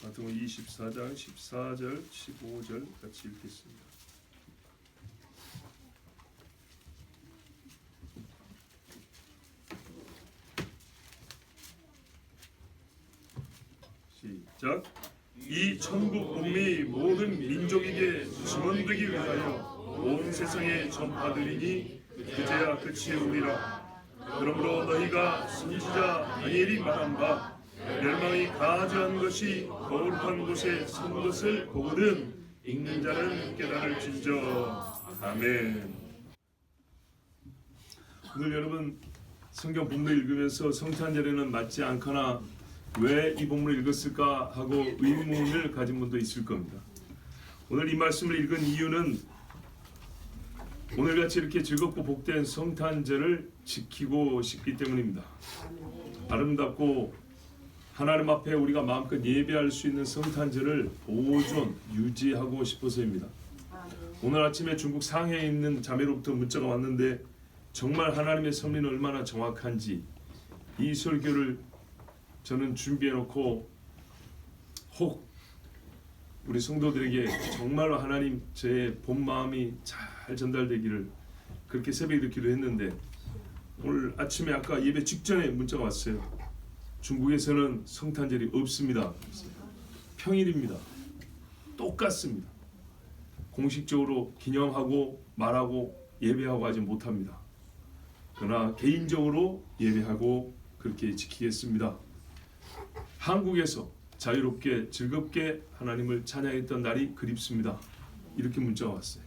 마태복음 24장 14절 15절 같이 읽겠습니다. 시작. 이 천국 복음이 모든 민족에게 증언되기 위하여 온 세상에 전파되리니 그제야 끝이 오리라. 그러므로 너희가 선지자 다니엘이 말한 바 멸망이 가저한 것이 거룩한 곳에 선 것을 보거든 읽는 자는 깨달을진저. 아멘. 오늘 여러분 성경 본문을 읽으면서 성탄절에는 맞지 않거나 왜 이 본문을 읽었을까 하고 의문을 가진 분도 있을 겁니다. 오늘 이 말씀을 읽은 이유는 오늘같이 이렇게 즐겁고 복된 성탄절을 지키고 싶기 때문입니다. 아름답고 하나님 앞에 우리가 마음껏 예배할 수 있는 성탄절을 보존, 유지하고 싶어서입니다. 오늘 아침에 중국 상해에 있는 자매로부터 문자가 왔는데 정말 하나님의 섭리는 얼마나 정확한지 이 설교를 저는 준비해놓고 혹 우리 성도들에게 정말로 하나님 제 본 마음이 잘 전달되기를 그렇게 새벽에 기도했는데 오늘 아침에 아까 예배 직전에 문자가 왔어요. 중국에서는 성탄절이 없습니다. 평일입니다. 똑같습니다. 공식적으로 기념하고 말하고 예배하고 하지 못합니다. 그러나 개인적으로 예배하고 그렇게 지키겠습니다. 한국에서 자유롭게 즐겁게 하나님을 찬양했던 날이 그립습니다. 이렇게 문자가 왔어요.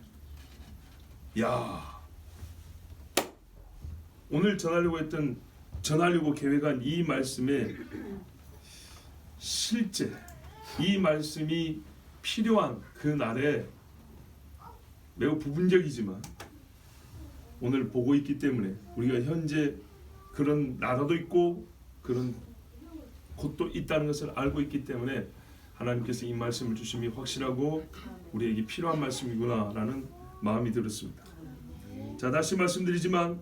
야, 오늘 전하려고 계획한 이 말씀에 실제 이 말씀이 필요한 그 날에 매우 부분적이지만 오늘 보고 있기 때문에 우리가 현재 그런 나라도 있고 그런 곳도 있다는 것을 알고 있기 때문에 하나님께서 이 말씀을 주심이 확실하고 우리에게 필요한 말씀이구나 라는 마음이 들었습니다. 자, 다시 말씀드리지만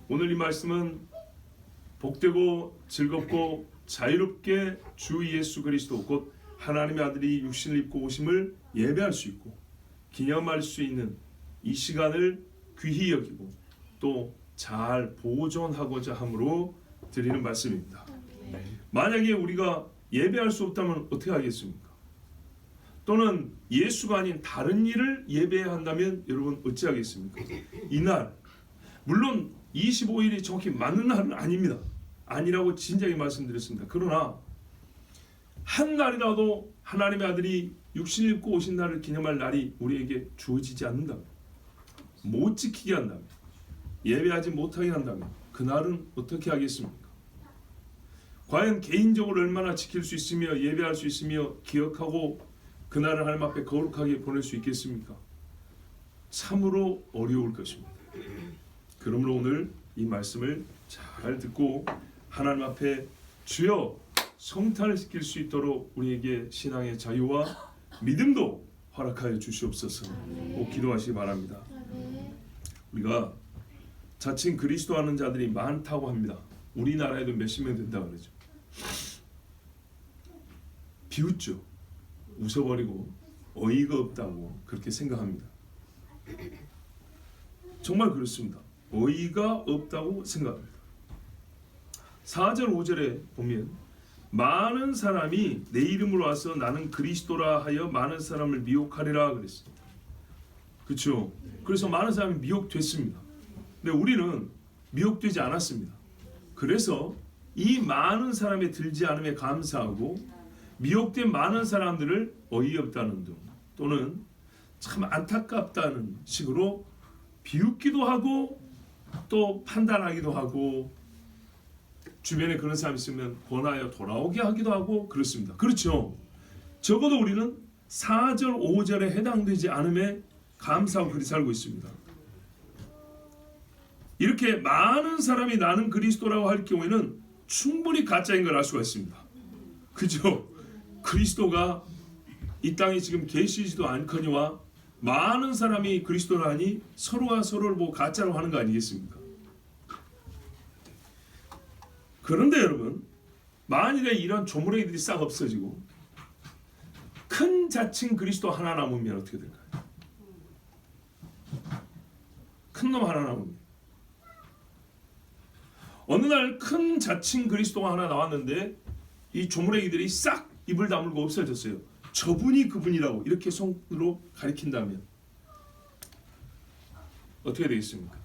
오늘 이 말씀은 복되고 즐겁고 자유롭게 주 예수 그리스도 곧 하나님의 아들이 육신을 입고 오심을 예배할 수 있고 기념할 수 있는 이 시간을 귀히 여기고 또 잘 보존하고자 함으로 드리는 말씀입니다. 만약에 우리가 예배할 수 없다면 어떻게 하겠습니까? 또는 예수가 아닌 다른 일을 예배해야 한다면 여러분 어찌하겠습니까? 이날 물론 25일이 정확히 맞는 날은 아닙니다. 아니라고 진작에 말씀드렸습니다. 그러나 한 날이라도 하나님의 아들이 육신을 입고 오신 날을 기념할 날이 우리에게 주어지지 않는다면, 못 지키게 한다면, 예배하지 못하게 한다면 그날은 어떻게 하겠습니까? 과연 개인적으로 얼마나 지킬 수 있으며 예배할 수 있으며 기억하고 그날을 하나님 앞에 거룩하게 보낼 수 있겠습니까? 참으로 어려울 것입니다. 그러므로 오늘 이 말씀을 잘 듣고 하나님 앞에 주여 성탄을 지킬 수 있도록 우리에게 신앙의 자유와 믿음도 허락하여 주시옵소서. 꼭 기도하시기 바랍니다. 우리가 자칭 그리스도 하는 자들이 많다고 합니다. 우리나라에도 몇십 명 된다고 그러죠. 비웃죠. 웃어버리고 어이가 없다고 그렇게 생각합니다. 정말 그렇습니다. 어이가 없다고 생각합니다. 4절 5절에 보면 많은 사람이 내 이름으로 와서 나는 그리스도라 하여 많은 사람을 미혹하리라 그랬습니다. 그렇죠? 그래서 많은 사람이 미혹됐습니다. 근데 우리는 미혹되지 않았습니다. 그래서 이 많은 사람에 들지 않음에 감사하고 미혹된 많은 사람들을 어이없다는 등 또는 참 안타깝다는 식으로 비웃기도 하고 또 판단하기도 하고 주변에 그런 사람 있으면 권하여 돌아오게 하기도 하고 그렇습니다. 그렇죠? 적어도 우리는 4절 5절에 해당되지 않음에 감사하고 그렇게 살고 있습니다. 이렇게 많은 사람이 나는 그리스도라고 할 경우에는 충분히 가짜인 걸 알 수가 있습니다. 그죠? 그리스도가 이 땅에 지금 계시지도 않거니와 많은 사람이 그리스도라니 서로가 서로를 보고 가짜로 하는 거 아니겠습니까? 그런데 여러분, 만일에 이런 조물애기들이 싹 없어지고 큰 자칭 그리스도 하나 남으면 어떻게 될까요? 큰 놈 하나 남으면 어느 날 큰 자칭 그리스도가 하나 나왔는데 이 조무래기들이 싹 입을 다물고 없어졌어요. 저분이 그분이라고 이렇게 손으로 가리킨다면 어떻게 되겠습니까?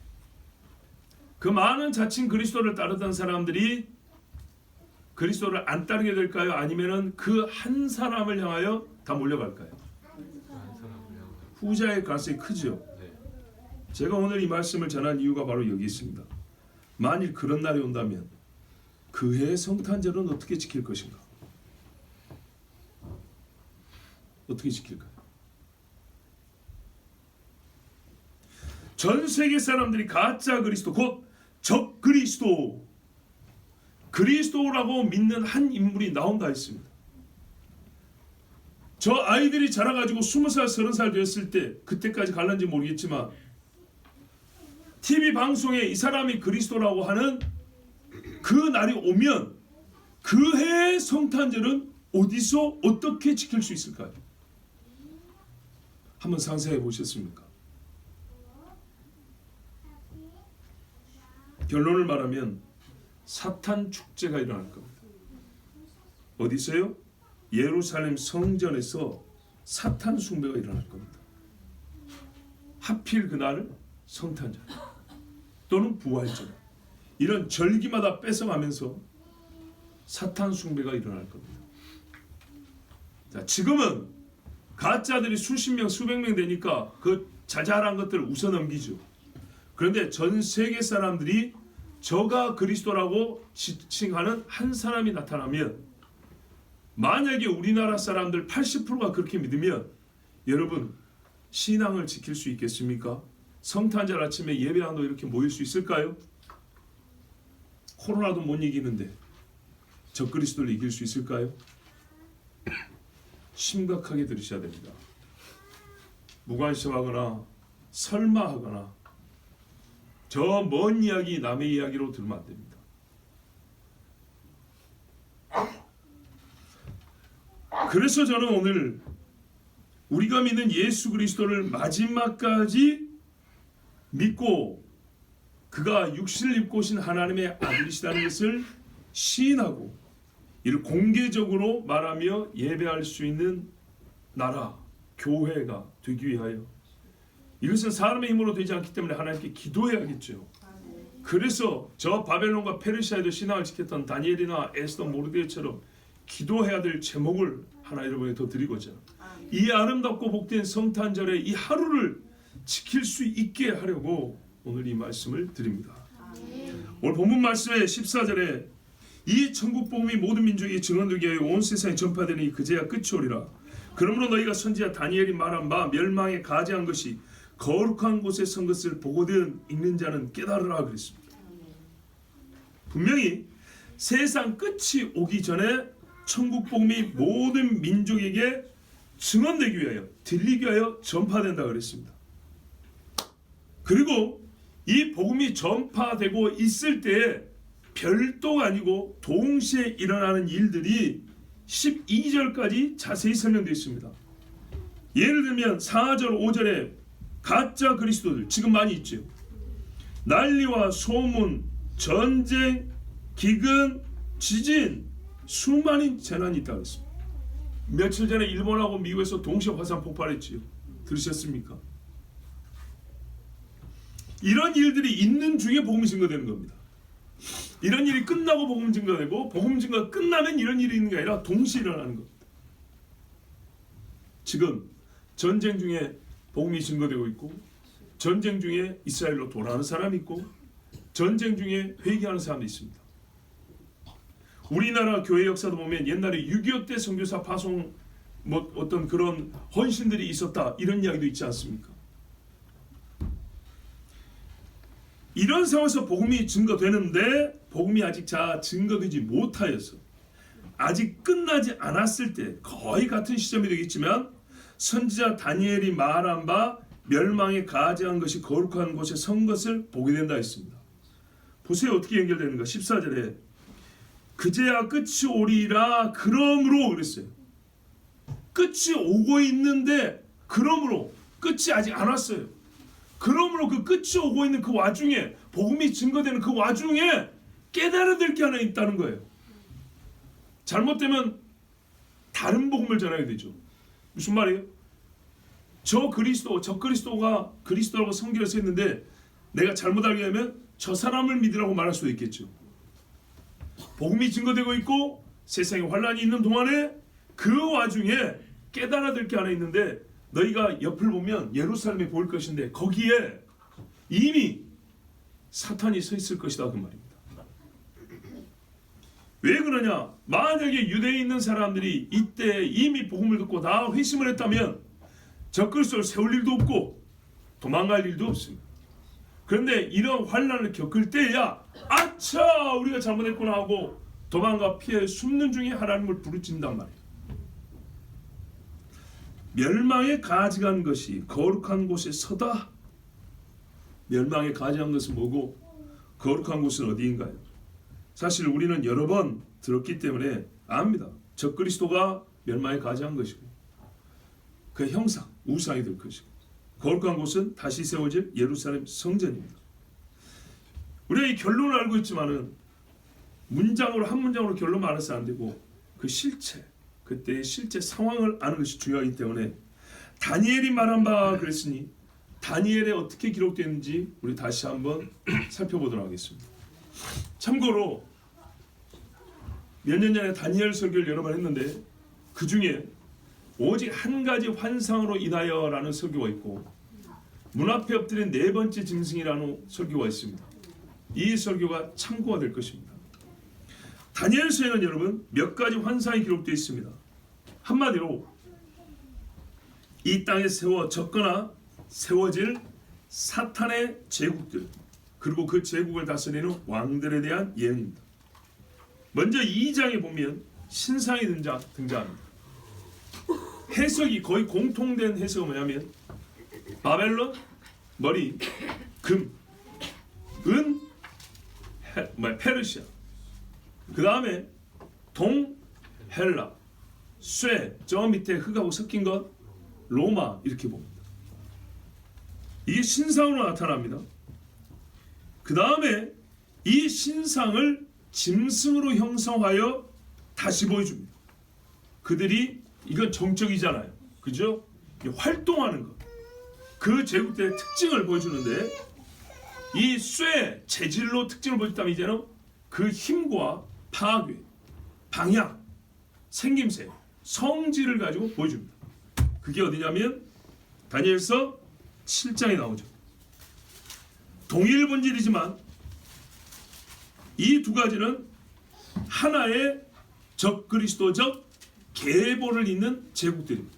그 많은 자칭 그리스도를 따르던 사람들이 그리스도를 안 따르게 될까요? 아니면은 그 한 사람을 향하여 다 몰려갈까요? 후자의 가능성이 크죠. 제가 오늘 이 말씀을 전한 이유가 바로 여기 있습니다. 만일 그런 날이 온다면 그 해의 성탄절은 어떻게 지킬 것인가? 어떻게 지킬까요? 전 세계 사람들이 가짜 그리스도 곧 적 그리스도 그리스도라고 믿는 한 인물이 나온다 했습니다. 저 아이들이 자라가지고 20살, 30살 되었을 때 그때까지 갈는지 모르겠지만 TV 방송에 이 사람이 그리스도라고 하는 그 날이 오면 그 해의 성탄절은 어디서 어떻게 지킬 수 있을까요? 한번 상상해 보셨습니까? 결론을 말하면 사탄 축제가 일어날 겁니다. 어디서요? 예루살렘 성전에서 사탄 숭배가 일어날 겁니다. 하필 그날 성탄절 또는 부활절 이런 절기마다 뺏어가면서 사탄 숭배가 일어날 겁니다. 자, 지금은 가짜들이 수십 명, 수백 명 되니까 그 자잘한 것들을 웃어 넘기죠. 그런데 전 세계 사람들이 저가 그리스도라고 지칭하는 한 사람이 나타나면 만약에 우리나라 사람들 80%가 그렇게 믿으면 여러분 신앙을 지킬 수 있겠습니까? 성탄절 아침에 예배한다고 이렇게 모일 수 있을까요? 코로나도 못 이기는데 저 그리스도를 이길 수 있을까요? 심각하게 들으셔야 됩니다. 무관심하거나 설마하거나 저 먼 이야기 남의 이야기로 들으면 안 됩니다. 그래서 저는 오늘 우리가 믿는 예수 그리스도를 마지막까지 믿고 그가 육신을 입고 오신 하나님의 아들이시다는 것을 시인하고 이를 공개적으로 말하며 예배할 수 있는 나라, 교회가 되기 위하여 이것은 사람의 힘으로 되지 않기 때문에 하나님께 기도해야겠죠. 그래서 저 바벨론과 페르시아에도 신앙을 지켰던 다니엘이나 에스더 모르드게처럼 기도해야 될 제목을 하나 여러분에게 더 드리고자 이 아름답고 복된 성탄절의 이 하루를 지킬 수 있게 하려고 오늘 이 말씀을 드립니다. 오늘 본문 말씀의 14절에 이 천국 복음이 모든 민족이 증언되게 하여 온 세상에 전파되니 그제야 끝이 오리라. 그러므로 너희가 선지자 다니엘이 말한 바 멸망에 가지한 것이 거룩한 곳에 선 것을 보거든 읽는 자는 깨달으라 그랬습니다. 분명히 세상 끝이 오기 전에 천국 복음이 모든 민족에게 증언되기 위하여 들리기 위하여 전파된다 그랬습니다. 그리고 이 복음이 전파되고 있을 때에 별도가 아니고 동시에 일어나는 일들이 12절까지 자세히 설명되어 있습니다. 예를 들면 4절 5절에 가짜 그리스도들 지금 많이 있죠. 난리와 소문, 전쟁, 기근, 지진 수많은 재난이 있다고 했습니다. 며칠 전에 일본하고 미국에서 동시에 화산 폭발했지요. 들으셨습니까? 이런 일들이 있는 중에 복음이 증거되는 겁니다. 이런 일이 끝나고 복음 증거되고 복음 증거가 끝나면 이런 일이 있는 게 아니라 동시에 일어나는 겁니다. 지금 전쟁 중에 복음이 증거되고 있고 전쟁 중에 이스라엘로 돌아가는 사람이 있고 전쟁 중에 회개하는 사람도 있습니다. 우리나라 교회 역사도 보면 옛날에 6.25 때 선교사 파송 어떤 그런 헌신들이 있었다 이런 이야기도 있지 않습니까? 이런 상황에서 복음이 증거되는데 복음이 아직 증거되지 못하여서 아직 끝나지 않았을 때 거의 같은 시점이 되겠지만 선지자 다니엘이 말한 바 멸망에 가지한 것이 거룩한 곳에 선 것을 보게 된다 했습니다. 보세요 어떻게 연결되는가. 14절에 그제야 끝이 오리라 그러므로 그랬어요. 끝이 오고 있는데 그러므로 끝이 아직 안 왔어요. 그러므로 그 끝이 오고 있는 그 와중에 복음이 증거되는 그 와중에 깨달아야 될 게 하나 있다는 거예요. 잘못되면 다른 복음을 전해야 되죠. 무슨 말이에요? 저 그리스도가 그리스도라고 성경에 써 있는데 내가 잘못 알게 되면 저 사람을 믿으라고 말할 수도 있겠죠. 복음이 증거되고 있고 세상에 환란이 있는 동안에 그 와중에 깨달아야 될 게 하나 있는데 너희가 옆을 보면 예루살렘이 보일 것인데 거기에 이미 사탄이 서 있을 것이다 그 말입니다. 왜 그러냐? 만약에 유대에 있는 사람들이 이때 이미 복음을 듣고 다 회심을 했다면 적그리스도를 세울 일도 없고 도망갈 일도 없습니다. 그런데 이런 환난을 겪을 때야 아차 우리가 잘못했구나 하고 도망가 피해 숨는 중에 하나님을 부르짖는단 말이에요. 멸망에 가증한 것이 거룩한 곳에 서다. 멸망에 가증한 것은 뭐고 거룩한 곳은 어디인가요? 사실 우리는 여러 번 들었기 때문에 압니다. 적그리스도가 멸망에 가증한 것이고 그 형상, 우상이 될 것이고 거룩한 곳은 다시 세워질 예루살렘 성전입니다. 우리가 이 결론을 알고 있지만은 문장으로 한 문장으로 결론 말해서 안 되고 그 실체, 그때의 실제 상황을 아는 것이 중요하기 때문에 다니엘이 말한 바 그랬으니 다니엘에 어떻게 기록되는지 우리 다시 한번 살펴보도록 하겠습니다. 참고로 몇 년 전에 다니엘 설교를 여러 번 했는데 그 중에 오직 한 가지 환상으로 인하여라는 설교가 있고 문 앞에 엎드린 네 번째 짐승이라는 설교가 있습니다. 이 설교가 참고가 될 것입니다. 다니엘서에는 여러분 몇 가지 환상이 기록되어 있습니다. 한마디로 이 땅에 세워졌거나 세워질 사탄의 제국들 그리고 그 제국을 다스리는 왕들에 대한 예언입니다. 먼저 2장에 보면 신상이 등장합니다. 해석이 거의 공통된 해석은 뭐냐면 바벨론 머리 금, 은, 페르시아 그 다음에 동, 헬라 쇠, 저 밑에 흙하고 섞인 것 로마 이렇게 봅니다. 이게 신상으로 나타납니다. 그 다음에 이 신상을 짐승으로 형성하여 다시 보여줍니다. 그들이 이건 정적이잖아요. 그죠? 활동하는 것. 그 제국들의 특징을 보여주는데 이 쇠, 재질로 특징을 보여줬다면 이제는 그 힘과 파괴, 방향, 생김새, 성질을 가지고 보여줍니다. 그게 어디냐면 다니엘서 7장에 나오죠. 동일 본질이지만 이 두 가지는 하나의 적그리스도적 계보를 잇는 제국들입니다.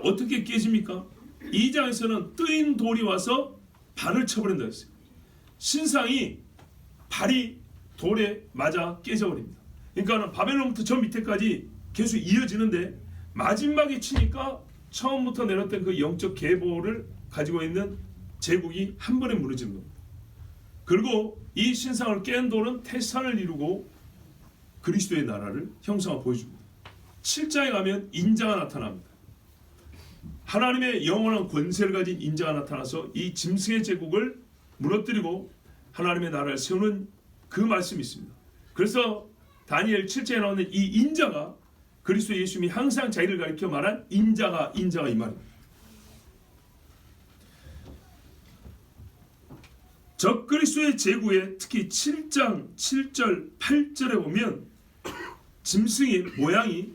어떻게 깨집니까? 2장에서는 뜨인 돌이 와서 발을 쳐버린다 했어요. 신상이 발이 돌에 맞아 깨져버립니다. 그러니까 바벨론부터 저 밑에까지 계속 이어지는데 마지막에 치니까 처음부터 내렸던 그 영적 계보를 가지고 있는 제국이 한 번에 무너지는 겁니다. 그리고 이 신상을 깬 돌은 태산을 이루고 그리스도의 나라를 형상화 보여줍니다. 7장에 가면 인자가 나타납니다. 하나님의 영원한 권세를 가진 인자가 나타나서 이 짐승의 제국을 무너뜨리고 하나님의 나라를 세우는 그 말씀이 있습니다. 그래서 다니엘 7장에 나오는 이 인자가 그리스도 예수님이 항상 자기를 가리켜 말한 인자가 이 말입니다. 적그리스도의 제국에 특히 7장 7절 8절에 보면 짐승의 모양이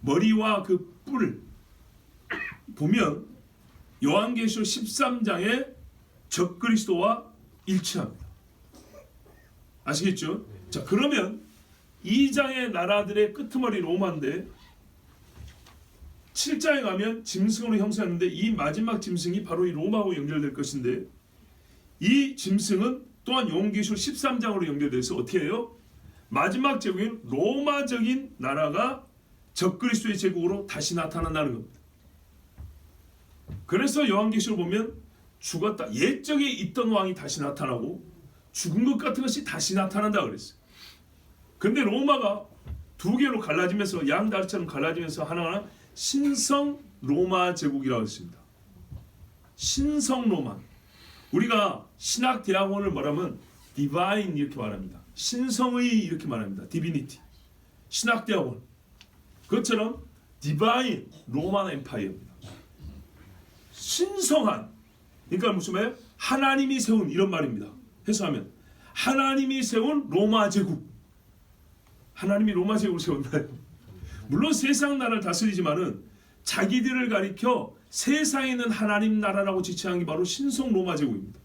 머리와 그 뿔 보면 요한계시록 13장의 적그리스도와 일치합니다. 아시겠죠? 자, 그러면 2장의 나라들의 끄트머리 로마인데 7장에 가면 짐승으로 형성하는데 이 마지막 짐승이 바로 이 로마하고 연결될 것인데 이 짐승은 또한 요한계시록 13장으로 연결돼서 어떻게 해요? 마지막 제국인 로마적인 나라가 적그리스도의 제국으로 다시 나타난다는 겁니다. 그래서 요한계시록 보면 죽었다. 옛적에 있던 왕이 다시 나타나고 죽은 것 같은 것이 다시 나타난다 그랬어요. 근데 로마가 두 개로 갈라지면서 양다리처럼 갈라지면서 하나하나 신성 로마 제국이라고 했습니다. 신성 로마. 우리가 신학 대학원을 말하면 디바인 이렇게 말합니다. 신성의 이렇게 말합니다. 디비니티. 신학 대학원. 그것처럼 디바인 로만 엠파이어입니다. 신성한. 그러니까 무슨 말이에요? 하나님이 세운 이런 말입니다. 해석하면 하나님이 세운 로마 제국. 하나님이 로마 제국을 세웠나요? 물론 세상 나라를 다스리지만은 자기들을 가리켜 세상에 있는 하나님 나라라고 지칭한 게 바로 신성 로마 제국입니다.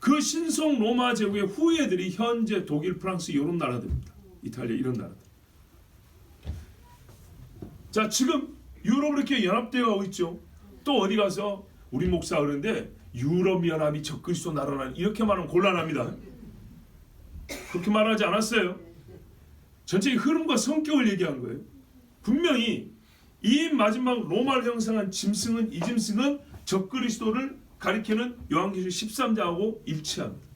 그 신성 로마 제국의 후예들이 현재 독일, 프랑스 이런 나라들입니다. 이탈리아 이런 나라들. 자, 지금 유럽으로 이렇게 연합되어 가고 있죠. 또 어디 가서 우리 목사 그러는데 유럽 연합이 적그리스도 나라라 이렇게 말하면 곤란합니다. 그렇게 말하지 않았어요. 전체의 흐름과 성격을 얘기한 거예요. 분명히 이 마지막 로마를 형성한 짐승은 이 짐승은 적그리스도를 가리키는 요한계시록 13장하고 일치합니다.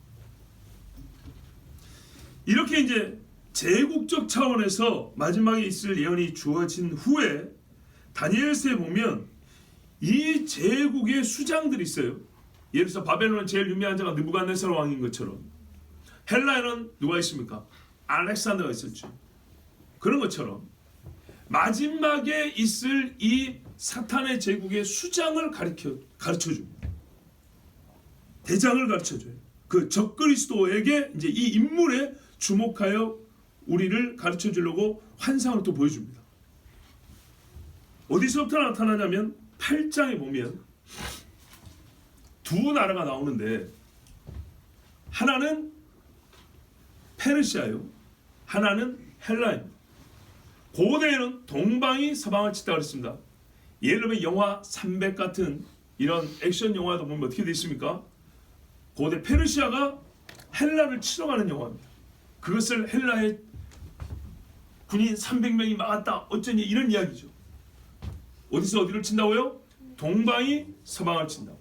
이렇게 이제 제국적 차원에서 마지막에 있을 예언이 주어진 후에 다니엘서에 보면 이 제국의 수장들이 있어요. 예를 들어서 바벨론은 제일 유명한 자가 느부갓네살 왕인 것처럼 헬라에는 누가 있습니까? 알렉산더가 있었죠. 그런 것처럼 마지막에 있을 이 사탄의 제국의 수장을 가르쳐줍니다. 대장을 가르쳐줘요. 그 적그리스도에게 이제 이 인물에 주목하여 우리를 가르쳐주려고 환상을 또 보여줍니다. 어디서부터 나타나냐면 8장에 보면 두 나라가 나오는데 하나는 페르시아요. 하나는 헬라입니다. 고대에는 동방이 서방을 치다 그랬습니다. 예를 들면 영화 300 같은 이런 액션 영화도 보면 어떻게 되어 있습니까? 고대 페르시아가 헬라를 치러 가는 영화입니다. 그것을 헬라의 군인 300명이 막았다 어쩌니 이런 이야기죠. 어디서 어디를 친다고요? 동방이 서방을 친다고.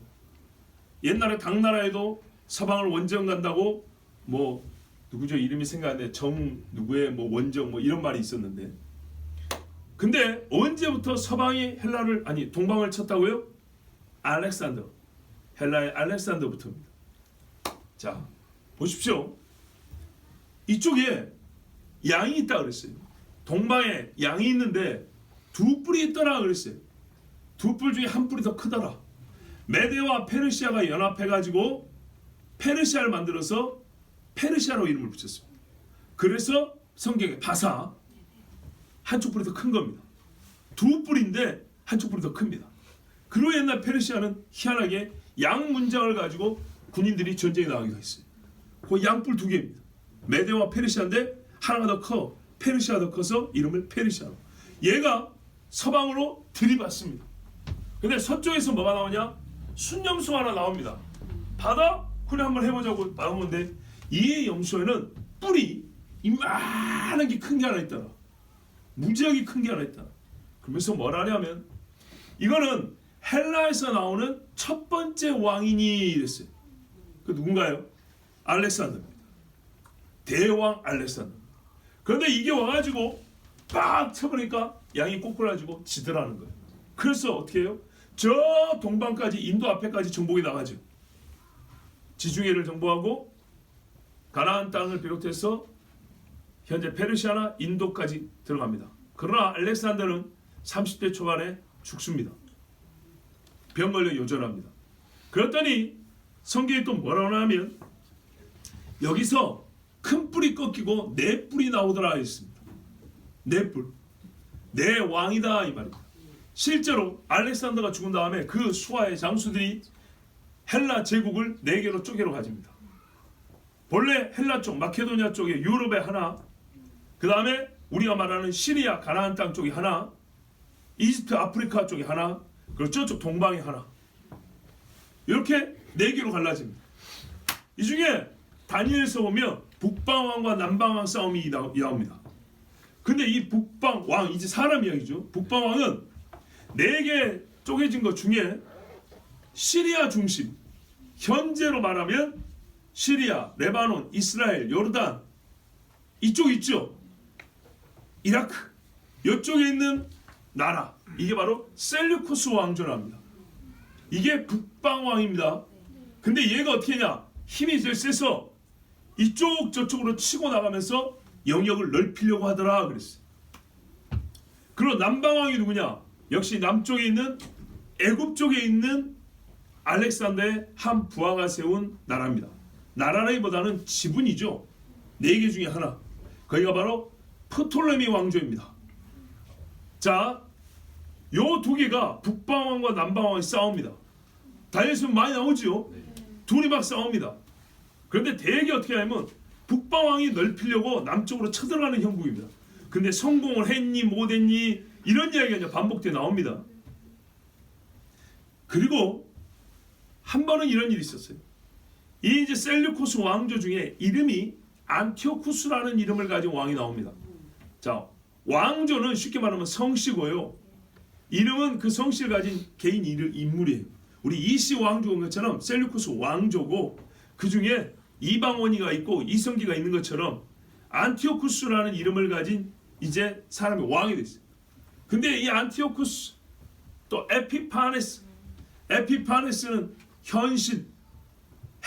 옛날에 당나라에도 서방을 원정 간다고 뭐 누구죠? 이름이 생각 안 나는데 정 누구의 뭐 원정 뭐 이런 말이 있었는데 근데 언제부터 서방이 헬라를 아니 동방을 쳤다고요? 알렉산더. 헬라의 알렉산더부터입니다. 자, 보십시오. 이쪽에 양이 있다 그랬어요. 동방에 양이 있는데 두 뿔이 있더라 그랬어요. 두 뿔 중에 한 뿔이 더 크더라. 메데와 페르시아가 연합해가지고 페르시아를 만들어서 페르시아로 이름을 붙였습니다. 그래서 성경에 바사 한쪽 뿔이 더 큰 겁니다. 두 뿔인데 한쪽 뿔이 더 큽니다. 그리고 옛날 페르시아는 희한하게 양 문장을 가지고 군인들이 전쟁에 나가기도 했어요. 그 양뿔 두 개입니다. 메데와 페르시아인데 하나가 더 커. 페르시아가 더 커서 이름을 페르시아로. 얘가 서방으로 들이받습니다. 근데 서쪽에서 뭐가 나오냐? 순염소 하나 나옵니다. 받아? 그래 한번 해보자고 나오는데 이 염소에는 뿔이 이만하게 큰 게 하나 있더라. 무지하게 큰 게 하나 있다. 그러면서 뭐라 하냐면 이거는 헬라에서 나오는 첫 번째 왕이니 이랬어요. 그 누군가요? 알렉산더입니다. 대왕 알렉산더. 그런데 이게 와가지고 빡 쳐버리니까 양이 꼬꾸라지고 지더라는 거예요. 그래서 어떻게 해요? 저 동방까지 인도 앞에까지 정복이 나가죠. 지중해를 정복하고 가나안 땅을 비롯해서 현재 페르시아나 인도까지 들어갑니다. 그러나 알렉산더는 30대 초반에 죽습니다. 병 걸려 요절합니다. 그랬더니 성경이 또 뭐라고 하냐면 여기서 큰 뿔이 꺾이고 네 뿔이 나오더라 했습니다. 네 뿔. 네 왕이다 이 말입니다. 실제로 알렉산더가 죽은 다음에 그 수하의 장수들이 헬라 제국을 네 개로 쪼개로 가집니다. 본래 헬라 쪽 마케도니아 쪽에 유럽에 하나, 그 다음에 우리가 말하는 시리아 가나안 땅 쪽이 하나, 이집트 아프리카 쪽이 하나, 그리고 저쪽 동방이 하나. 이렇게 네 개로 갈라집니다. 이 중에 다니엘서 보면 북방왕과 남방왕 싸움이 나옵니다. 근데 이 북방왕 이제 사람 이야기죠. 북방왕은 네 개 쪼개진 것 중에 시리아 중심, 현재로 말하면 시리아, 레바논, 이스라엘, 요르단 이쪽 있죠. 이라크 이쪽에 있는 나라, 이게 바로 셀류쿠스 왕조랍니다. 이게 북방왕입니다. 근데 얘가 어떻게 했냐? 힘이 제일 세서 이쪽 저쪽으로 치고 나가면서 영역을 넓히려고 하더라 그랬어요. 그리고 남방왕이 누구냐? 역시 남쪽에 있는 애굽 쪽에 있는 알렉산더의 한 부하가 세운 나라입니다. 나라라기보다는 지분이죠. 4개 중에 하나. 거기가 바로 프톨레미 왕조입니다. 자, 요 두 개가 북방왕과 남방왕이 싸웁니다. 다니엘서는 많이 나오죠. 둘이 막 싸웁니다. 그런데 대개 어떻게 하냐면 북방왕이 넓히려고 남쪽으로 쳐들어가는 형국입니다. 근데 성공을 했니 못했니 이런 이야기가 이제 반복돼 나옵니다. 그리고 한 번은 이런 일이 있었어요. 이 이제 셀류쿠스 왕조 중에 이름이 안티오쿠스라는 이름을 가진 왕이 나옵니다. 자, 왕조는 쉽게 말하면 성씨고요. 이름은 그 성씨를 가진 개인 인물이에요. 우리 이씨 왕조인 것처럼 셀류쿠스 왕조고 그 중에 이방원이가 있고 이성기가 있는 것처럼 안티오쿠스라는 이름을 가진 이제 사람이 왕이 됐어요. 근데 이 안티오쿠스 또 에피파네스는 현실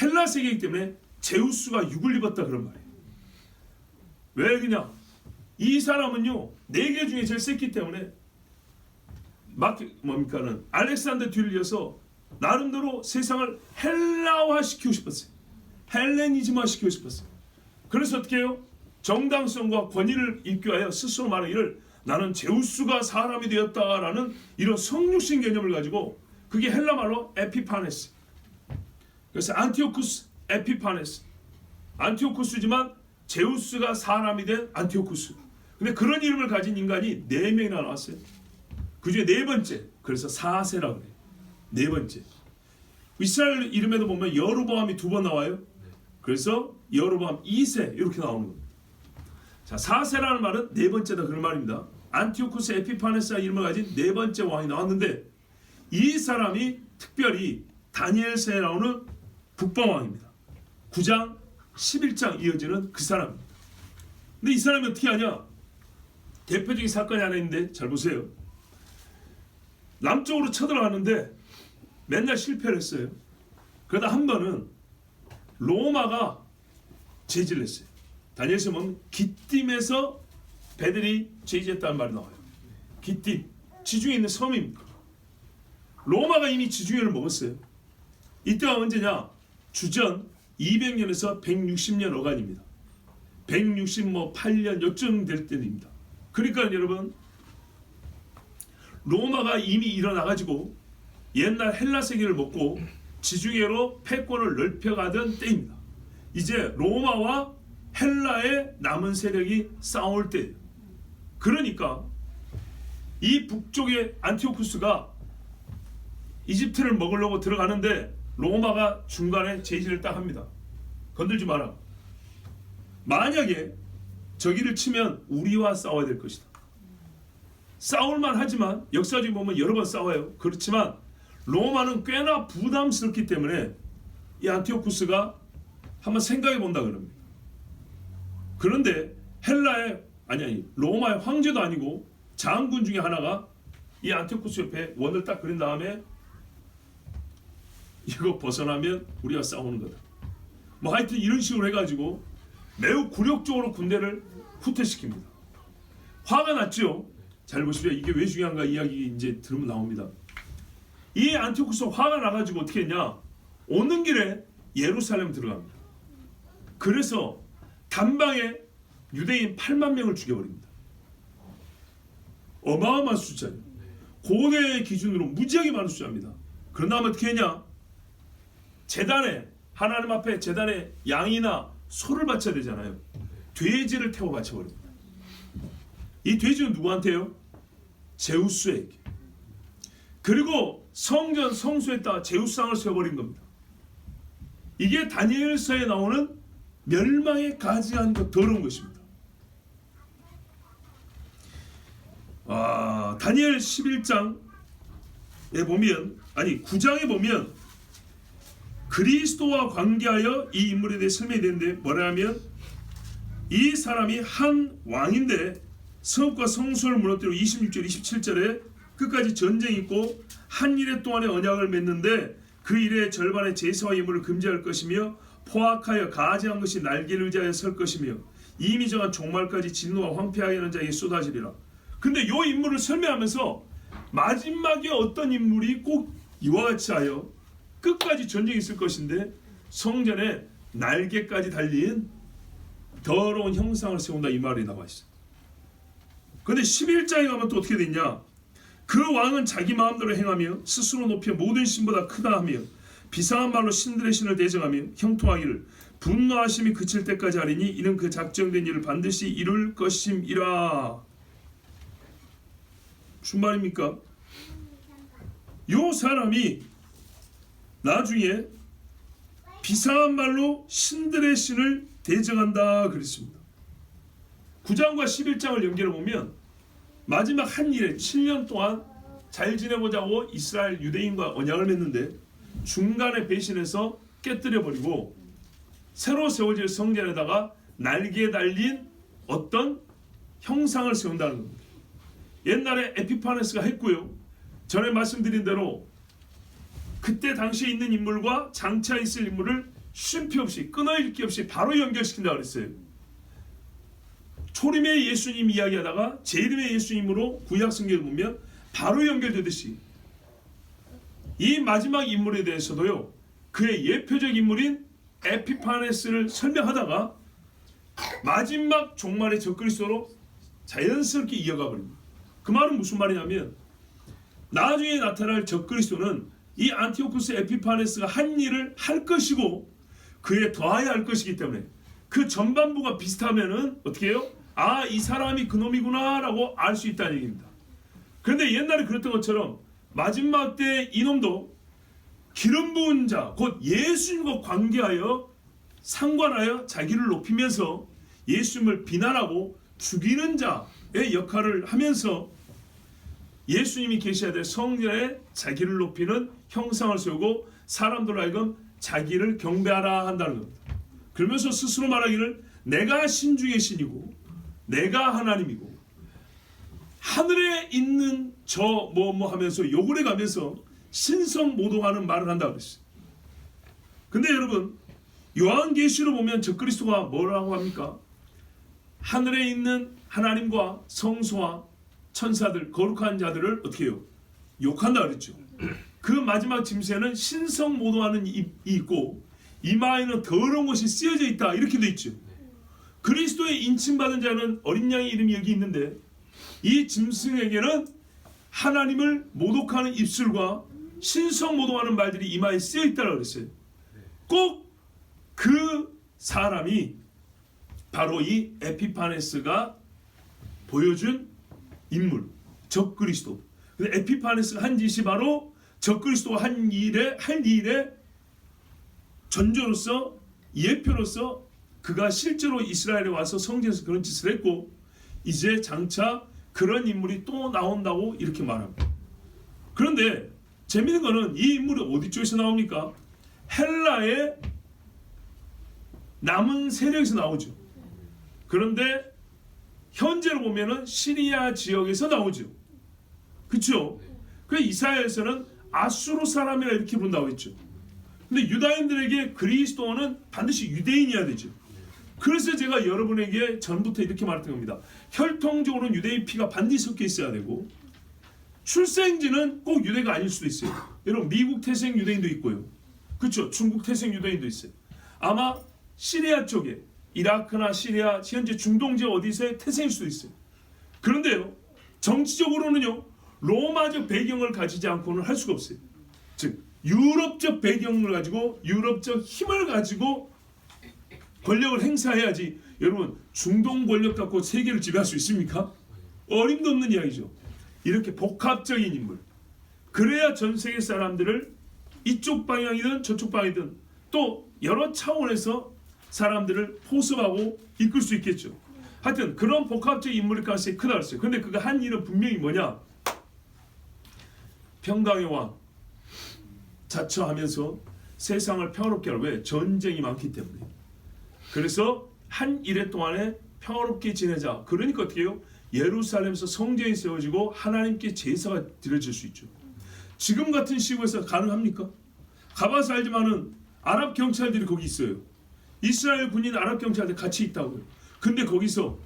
헬라 세계이기 때문에 제우스가 육을 입었다 그런 말이에요. 왜 그냥 이 사람은요 4개 중에 제일 셌기 때문에 뭡니까는 알렉산더 뒤를 이어서 나름대로 세상을 헬라화 시키고 싶었어요. 헬레니즘화 시키고 싶었어요. 그래서 어떻게 해요? 정당성과 권위를 입교하여 스스로 말하기를 나는 제우스가 사람이 되었다라는 이런 성육신 개념을 가지고 그게 헬라말로 에피파네스. 그래서 안티오쿠스 에피파네스. 안티오쿠스지만 제우스가 사람이 된 안티오쿠스. 근데 그런 이름을 가진 인간이 4명이나 나왔어요. 그 중에 4번째. 그래서 4세라고 그래요. 4번째. 이스라엘 이름에도 보면 여로보암이 2번 나와요. 그래서 여로보암 2세 이렇게 나오는 겁니다. 자, 4세라는 말은 4번째다 그런 말입니다. 안티오쿠스 에피파네스가 이름을 가진 4번째 왕이 나왔는데 이 사람이 특별히 다니엘서에 나오는 북방왕입니다. 9장 11장 이어지는 그 사람입니다. 근데 이 사람이 어떻게 하냐? 대표적인 사건이 하나 있는데 잘 보세요. 남쪽으로 쳐들어가는데 맨날 실패를 했어요. 그러다 한 번은 로마가 제지를 했어요. 다니엘서 보면 기띔에서 배들이 제지했다는 말이 나와요. 기띔, 지중해 있는 섬입니다. 로마가 이미 지중해를 먹었어요. 이때가 언제냐? 주전 200년에서 160년 어간입니다. 168년 요쯤 될 때입니다. 그러니까 여러분 로마가 이미 일어나가지고 옛날 헬라 세계를 먹고 지중해로 패권을 넓혀가던 때입니다. 이제 로마와 헬라의 남은 세력이 싸울 때, 그러니까 이 북쪽의 안티오쿠스가 이집트를 먹으려고 들어가는데 로마가 중간에 제지를 딱 합니다. 건들지 마라. 만약에 저기를 치면 우리와 싸워야 될 것이다. 싸울만 하지만 역사적으로 보면 여러 번 싸워요. 그렇지만 로마는 꽤나 부담스럽기 때문에 이 안티오쿠스가 한번 생각해 본다 그럽니다. 그런데 헬라의 로마의 황제도 아니고 장군 중에 하나가 이 안티오쿠스 옆에 원을 딱 그린 다음에 이거 벗어나면 우리가 싸우는 거다. 뭐 하여튼 이런 식으로 해가지고 매우 굴욕적으로 군대를 후퇴시킵니다. 화가 났죠. 잘 보시면 이게 왜 중요한가 이야기 이제 들으면 나옵니다. 이 안티오쿠스 화가 나가지고 어떻게 했냐? 오는 길에 예루살렘 들어갑니다. 그래서 단방에 유대인 8만 명을 죽여버립니다. 어마어마한 숫자예요. 고대 기준으로 무지하게 많은 숫자입니다. 그런 다음에 어떻게 했냐? 제단에 하나님 앞에 제단에 양이나 소를 바쳐야 되잖아요. 돼지를 태워 바쳐버립니다. 이 돼지는 누구한테요? 제우스에게. 그리고 성전 성소에다가 제우스상을 세워버린 겁니다. 이게 다니엘서에 나오는 멸망의 가지한 것 더러운 것입니다. 다니엘 11장에 보면 9장에 보면 그리스도와 관계하여 이 인물에 대해 설명이 되는데 뭐라 하면 이 사람이 한 왕인데 성읍과 성소를 무너뜨리고 26절 27절에 끝까지 전쟁이 있고 한 일해 동안의 언약을 맺는데 그 일의 절반의 제사와 예물을 금지할 것이며 포악하여 가증한 것이 날개를 의지하여 설 것이며 이미 정한 종말까지 진노와 황폐하게 하는 자에게 쏟아지리라. 근데 요 인물을 설명하면서 마지막에 어떤 인물이 꼭 이와 같이 하여 끝까지 전쟁이 있을 것인데 성전에 날개까지 달린 더러운 형상을 세운다 이 말이 나와 있어요. 근데 11장에 가면 또 어떻게 되냐? 그 왕은 자기 마음대로 행하며 스스로 높여 모든 신보다 크다 하며 비상한 말로 신들의 신을 대적하며 형통하기를 분노하심이 그칠 때까지 하리니 이는 그 작정된 일을 반드시 이룰 것임이라. 무슨 말입니까? 요 사람이 나중에 비상한 말로 신들의 신을 대적한다 그랬습니다. 9장과 11장을 연결해 보면 마지막 한 일에 7년 동안 잘 지내보자고 이스라엘 유대인과 언약을 맺는데 중간에 배신해서 깨뜨려버리고 새로 세워질 성전에다가 날개에 달린 어떤 형상을 세운다는 겁니다. 옛날에 에피파네스가 했고요. 전에 말씀드린 대로 그때 당시에 있는 인물과 장차 있을 인물을 쉼표 없이 끊어읽기 없이 바로 연결시킨다고 그랬어요. 초림의 예수님 이야기하다가 재림의 예수님으로 구약 성경을 보면 바로 연결되듯이 이 마지막 인물에 대해서도요, 그의 예표적 인물인 에피파네스를 설명하다가 마지막 종말의 적그리스도로 자연스럽게 이어가 버립니다. 그 말은 무슨 말이냐면 나중에 나타날 적그리스도는 이 안티오쿠스 에피파네스가 한 일을 할 것이고 그에 더하여 할 것이기 때문에 그 전반부가 비슷하면은 어떻게 해요? 아, 이 사람이 그놈이구나 라고 알 수 있다는 얘기입니다. 그런데 옛날에 그랬던 것처럼 마지막 때 이놈도 기름 부은 자, 곧 예수님과 관계하여 상관하여 자기를 높이면서 예수님을 비난하고 죽이는 자의 역할을 하면서 예수님이 계셔야 될 성전에 자기를 높이는 형상을 세우고 사람들로 하여금 자기를 경배하라 한다는 겁니다. 그러면서 스스로 말하기를 내가 신 중의 신이고 내가 하나님이고 하늘에 있는 저 뭐 하면서 욕을 해가면서 신성모독하는 말을 한다고 그랬어요. 근데 여러분 요한계시로 보면 적그리스도가 뭐라고 합니까? 하늘에 있는 하나님과 성소와 천사들 거룩한 자들을 어떻게 해요? 욕한다 그랬죠. 그 마지막 짐새는 신성모독하는 입이 있고 이마에는 더러운 것이 쓰여져 있다 이렇게 돼 있죠. 그리스도의 인침받은 자는 어린 양의 이름이 여기 있는데 이 짐승에게는 하나님을 모독하는 입술과 신성 모독하는 말들이 이마에 쓰여 있다고 그랬어요. 꼭 그 사람이 바로 이 에피파네스가 보여준 인물, 적그리스도. 근데 에피파네스가 한 짓이 바로 적그리스도가 할 일의 전조로서 예표로서 그가 실제로 이스라엘에 와서 성전에서 그런 짓을 했고 이제 장차 그런 인물이 또 나온다고 이렇게 말합니다. 그런데 재미있는 거는 이 인물이 어디 쪽에서 나옵니까? 헬라의 남은 세력에서 나오죠. 그런데 현재로 보면은 시리아 지역에서 나오죠. 그렇죠? 그 이사야에서는 아수르 사람이라 이렇게 부른다고 했죠. 근데 유다인들에게 그리스도는 반드시 유대인이어야 되죠. 그래서 제가 여러분에게 전부터 이렇게 말했던 겁니다. 혈통적으로는 유대인 피가 반드시 섞여 있어야 되고 출생지는 꼭 유대가 아닐 수도 있어요. 여러분 미국 태생 유대인도 있고요. 그렇죠? 중국 태생 유대인도 있어요. 아마 시리아 쪽에 이라크나 시리아 현재 중동 지역 어디서의 태생일 수도 있어요. 그런데요 정치적으로는요 로마적 배경을 가지지 않고는 할 수가 없어요. 즉 유럽적 배경을 가지고 유럽적 힘을 가지고 권력을 행사해야지. 여러분 중동 권력 갖고 세계를 지배할 수 있습니까? 어림도 없는 이야기죠. 이렇게 복합적인 인물, 그래야 전 세계 사람들을 이쪽 방향이든 저쪽 방향이든 또 여러 차원에서 사람들을 포섭하고 이끌 수 있겠죠. 하여튼 그런 복합적인 인물일 가능성이 크다 그랬어요. 근데 그가 한 일은 분명히 뭐냐? 평강의 왕 자처하면서 세상을 평화롭게 하라. 왜? 전쟁이 많기 때문에. 그래서 한 일해 동안에 평화롭게 지내자. 그러니까 어떻게 해요? 예루살렘에서 성전이 세워지고 하나님께 제사가 드려질 수 있죠. 지금 같은 시국에서 가능합니까? 가봐서 알지만은 아랍 경찰들이 거기 있어요. 이스라엘 군인 아랍 경찰들 같이 있다고요. 근데 거기서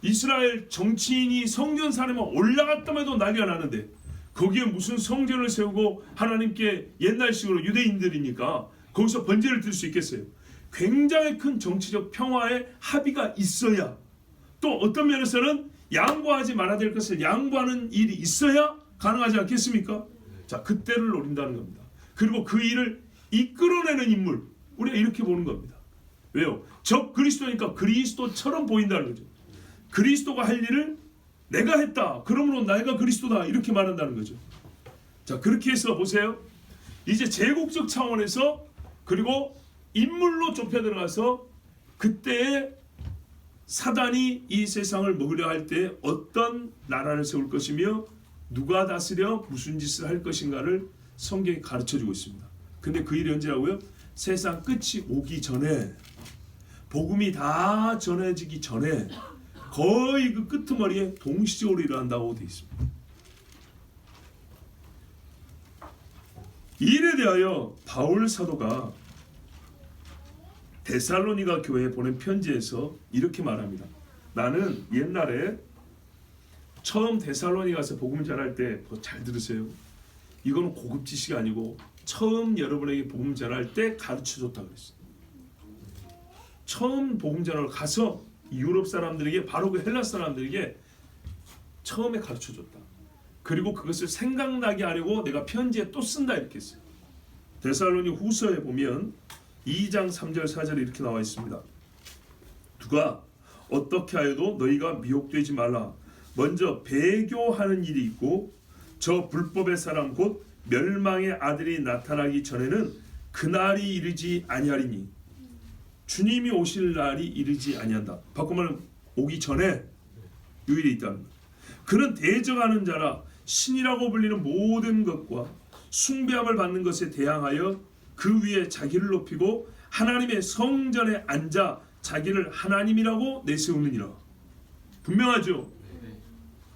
이스라엘 정치인이 성전 산에만 올라갔다만 해도 난리가 나는데 거기에 무슨 성전을 세우고 하나님께 옛날식으로 유대인들이니까 거기서 번제를 드릴 수 있겠어요? 굉장히 큰 정치적 평화의 합의가 있어야, 또 어떤 면에서는 양보하지 말아야 될 것을 양보하는 일이 있어야 가능하지 않겠습니까? 자, 그때를 노린다는 겁니다. 그리고 그 일을 이끌어내는 인물, 우리가 이렇게 보는 겁니다. 왜요? 적 그리스도니까 그리스도처럼 보인다는 거죠. 그리스도가 할 일을 내가 했다, 그러므로 내가 그리스도다, 이렇게 말한다는 거죠. 자, 그렇게 해서 보세요. 이제 제국적 차원에서 그리고 인물로 좁혀 들어가서 그때에 사단이 이 세상을 먹으려 할 때 어떤 나라를 세울 것이며 누가 다스려 무슨 짓을 할 것인가를 성경이 가르쳐주고 있습니다. 근데 그 일이 언제라고요? 세상 끝이 오기 전에, 복음이 다 전해지기 전에 거의 그 끄트머리에 동시적으로 일어난다고 되어 있습니다. 이 일에 대하여 바울 사도가 데살로니가 교회에 보낸 편지에서 이렇게 말합니다. 나는 옛날에 처음 데살로니가 가서 복음 전할 때 잘 들으세요. 이거는 고급 지식이 아니고 처음 여러분에게 복음 전할 때 가르쳐줬다고 그랬어요. 처음 복음 전하러 가서 유럽 사람들에게, 바로 그 헬라 사람들에게 처음에 가르쳐줬다. 그리고 그것을 생각나게 하려고 내가 편지에 또 쓴다, 이렇게 했어요. 데살로니 후서에 보면 2장 3절 4절에 이렇게 나와 있습니다. 누가 어떻게 하여도 너희가 미혹되지 말라. 먼저 배교하는 일이 있고 저 불법의 사람 곧 멸망의 아들이 나타나기 전에는 그날이 이르지 아니하리니 주님이 오실 날이 이르지 아니한다. 바꿔 말하면 오기 전에 이 일이 있다는 거예요. 그는 대적하는 자라 신이라고 불리는 모든 것과 숭배함을 받는 것에 대항하여 그 위에 자기를 높이고 하나님의 성전에 앉아 자기를 하나님이라고 내세우느니라. 분명하죠?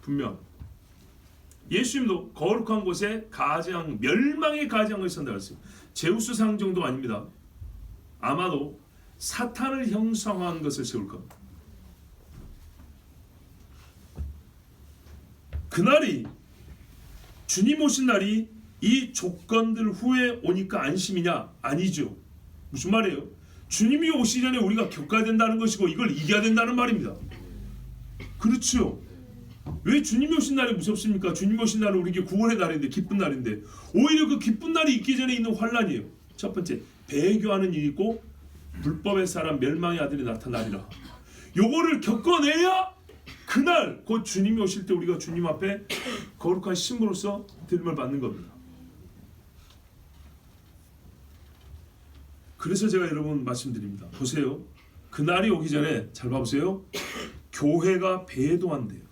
분명. 예수님도 거룩한 곳에 가장 멸망의 가장을 선다고 했어요. 제우스 상 정도 아닙니다. 아마도 사탄을 형상화한 것을 세울 겁니다. 그날이, 주님 오신 날이 이 조건들 후에 오니까 안심이냐? 아니죠. 무슨 말이에요? 주님이 오시기 전에 우리가 겪어야 된다는 것이고 이걸 이겨야 된다는 말입니다. 그렇죠. 왜 주님이 오신 날이 무섭습니까? 주님이 오신 날은 우리에게 구원의 날인데, 기쁜 날인데, 오히려 그 기쁜 날이 있기 전에 있는 환란이에요. 첫 번째, 배교하는 일이 있고 불법의 사람 멸망의 아들이 나타나리라. 요거를 겪어내야 그날 곧 주님이 오실 때 우리가 주님 앞에 거룩한 신부로서 드림을 받는 겁니다. 그래서 제가 여러분 말씀드립니다. 보세요. 그날이 오기 전에 잘 봐보세요. 교회가 배도한대요.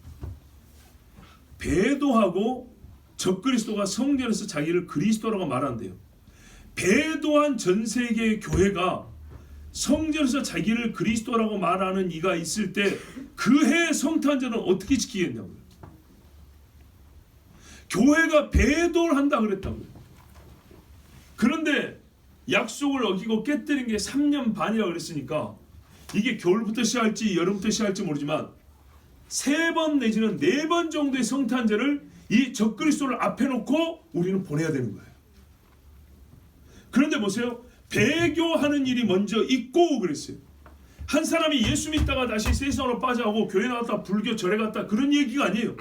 배도하고 적그리스도가 성전에서 자기를 그리스도라고 말한대요. 배도한 전 세계의 교회가 성전에서 자기를 그리스도라고 말하는 이가 있을 때 그 해의 성탄절은 어떻게 지키겠냐고요. 교회가 배도를 한다 그랬다고요. 그런데 약속을 어기고 깨뜨린 게 3년 반이라고 그랬으니까 이게 겨울부터 시작할지 여름부터 시작할지 모르지만 3번 내지는 4번 정도의 성탄절을 이 적그리스도를 앞에 놓고 우리는 보내야 되는 거예요. 그런데 보세요. 배교하는 일이 먼저 있고 그랬어요. 한 사람이 예수 믿다가 다시 세상으로 빠져가고 교회 나갔다 불교 절에 갔다 그런 얘기가 아니에요.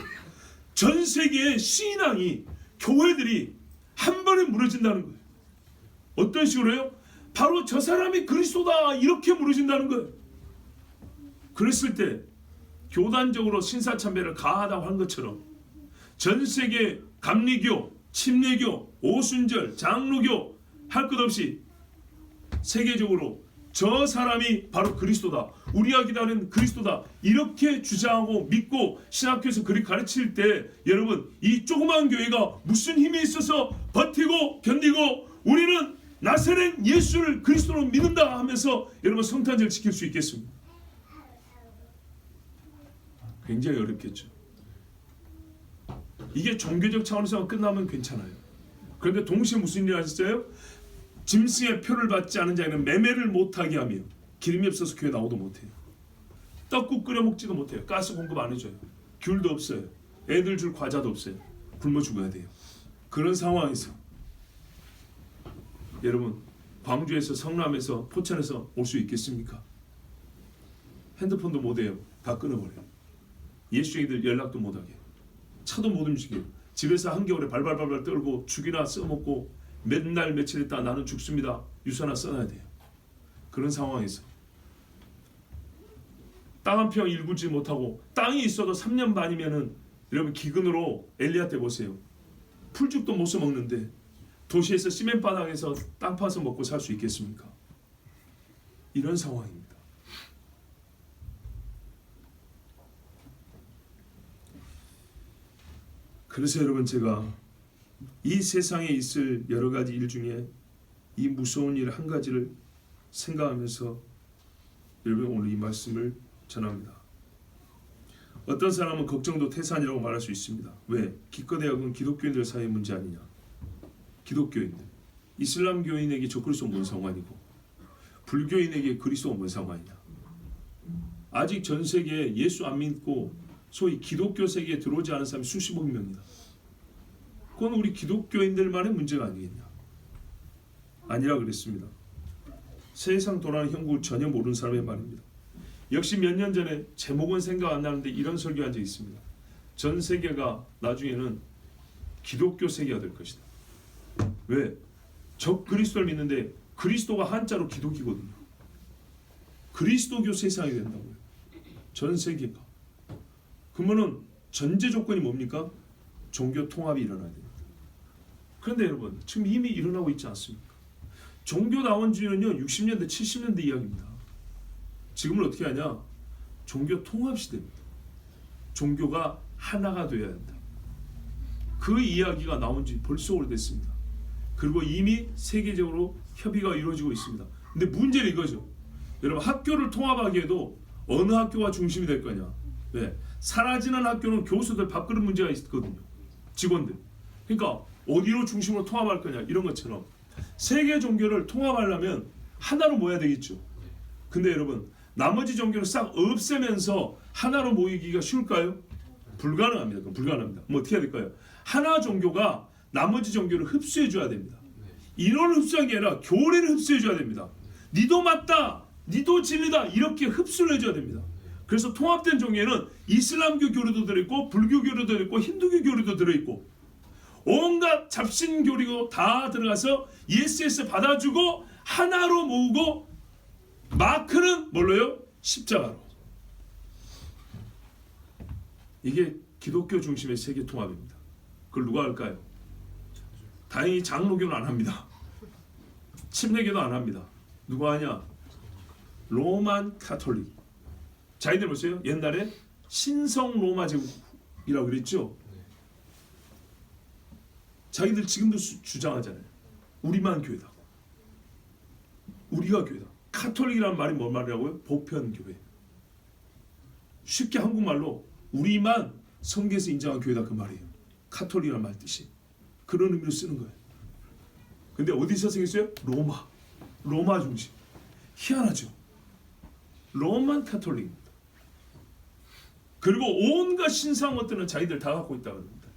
전 세계의 신앙이, 교회들이 한 번에 무너진다는 거예요. 어떤 식으로요? 바로 저 사람이 그리스도다 이렇게 무너진다는 거예요. 그랬을 때 교단적으로 신사참배를 가하다고 한 것처럼 전 세계 감리교, 침례교, 오순절, 장로교 할 것 없이 세계적으로 저 사람이 바로 그리스도다, 우리가 기다리는 그리스도다 이렇게 주장하고 믿고 신학교에서 그리 가르칠 때 여러분 이 조그만 교회가 무슨 힘이 있어서 버티고 견디고 우리는 나사렛 예수를 그리스도로 믿는다 하면서 여러분 성탄절 지킬 수 있겠습니다. 굉장히 어렵겠죠. 이게 종교적 차원에서 끝나면 괜찮아요. 그런데 동시에 무슨 일이 하셨어요? 짐승의 표를 받지 않은 자에는 매매를 못하게 하며 기름이 없어서 교회 나오도 못해요. 떡국 끓여 먹지도 못해요. 가스 공급 안 해줘요. 귤도 없어요. 애들 줄 과자도 없어요. 굶어 죽어야 돼요. 그런 상황에서 여러분 광주에서 성남에서 포천에서 올 수 있겠습니까? 핸드폰도 못해요. 다 끊어버려요. 예수쟁이들 연락도 못하게. 차도 못 움직여요. 집에서 한겨울에 발발발발 떨고 죽이나 써먹고 맨날 며칠 있다 나는 죽습니다. 유서나 써놔야 돼요. 그런 상황에서 땅 한 평 일구지 못하고 땅이 있어도 3년 반이면은 여러분 기근으로 엘리야 때 보세요. 풀죽도 못 써먹는데 도시에서 시멘바닥에서 땅 파서 먹고 살 수 있겠습니까? 이런 상황입니다. 그래서 여러분 제가 이 세상에 있을 여러 가지 일 중에 이 무서운 일 한 가지를 생각하면서 여러분 오늘 이 말씀을 전합니다. 어떤 사람은 걱정도 태산이라고 말할 수 있습니다. 왜? 기껏해야 그건 기독교인들 사이의 문제 아니냐. 기독교인들. 이슬람교인에게 저 그리스도 뭔 상관이고 불교인에게 그리스도가 뭔 상관이냐. 아직 전 세계에 예수 안 믿고 소위 기독교 세계에 들어오지 않은 사람이 수십억 명이다. 그건 우리 기독교인들만의 문제가 아니겠냐. 아니라 그랬습니다. 세상 돌아가는 형국을 전혀 모르는 사람의 말입니다. 역시 몇 년 전에 제목은 생각 안 나는데 이런 설교한 적이 있습니다. 전 세계가 나중에는 기독교 세계가 될 것이다. 왜? 적 그리스도를 믿는데 그리스도가 한자로 기독이거든요. 그리스도교 세상이 된다고요. 전 세계가. 그러면은 전제 조건이 뭡니까? 종교 통합이 일어나야 됩니다. 그런데 여러분 지금 이미 일어나고 있지 않습니까? 종교 다원주의는요 60년대 70년대 이야기입니다. 지금은 어떻게 하냐? 종교 통합 시대입니다. 종교가 하나가 되어야 한다. 그 이야기가 나온 지 벌써 오래됐습니다. 그리고 이미 세계적으로 협의가 이루어지고 있습니다. 근데 문제는 이거죠. 여러분 학교를 통합하기에도 어느 학교가 중심이 될 거냐? 왜? 사라지는 학교는 교수들 밥그릇 문제가 있거든요. 직원들. 그러니까 어디로 중심으로 통합할 거냐 이런 것처럼 세계 종교를 통합하려면 하나로 모여야 되겠죠. 근데 여러분 나머지 종교를 싹 없애면서 하나로 모이기가 쉬울까요? 불가능합니다. 그럼 불가능합니다. 뭐 어떻게 해야 될까요? 하나 종교가 나머지 종교를 흡수해 줘야 됩니다. 인원을 흡수한 게 아니라 교리를 흡수해 줘야 됩니다. 니도 맞다, 니도 진리다 이렇게 흡수를 해줘야 됩니다. 그래서 통합된 종교에는 이슬람교 교리도 들어있고 불교 교리도 들어있고 힌두교 교리도 들어있고 온갖 잡신 교리가 다 들어가서 예수 받아주고 하나로 모으고 마크는 뭘로요? 십자가로. 이게 기독교 중심의 세계 통합입니다. 그걸 누가 할까요? 다행히 장로교는 안 합니다. 침례교도 안 합니다. 누가 하냐? 로만 카톨릭. 자기들 보세요. 옛날에 신성 로마 제국이라고 그랬죠. 자기들 지금도 주장하잖아요. 우리만 교회다. 우리가 교회다. 카톨릭이라는 말이 뭔 말이라고요? 보편교회. 쉽게 한국말로 우리만 성경에서 인정한 교회다 그 말이에요. 카톨릭이라는 말 뜻이. 그런 의미로 쓰는 거예요. 근데 어디서 생겼어요? 로마 중심. 희한하죠. 로만 카톨릭입니다. 그리고 온갖 신상 것들은 자기들 다 갖고 있다고 합니다.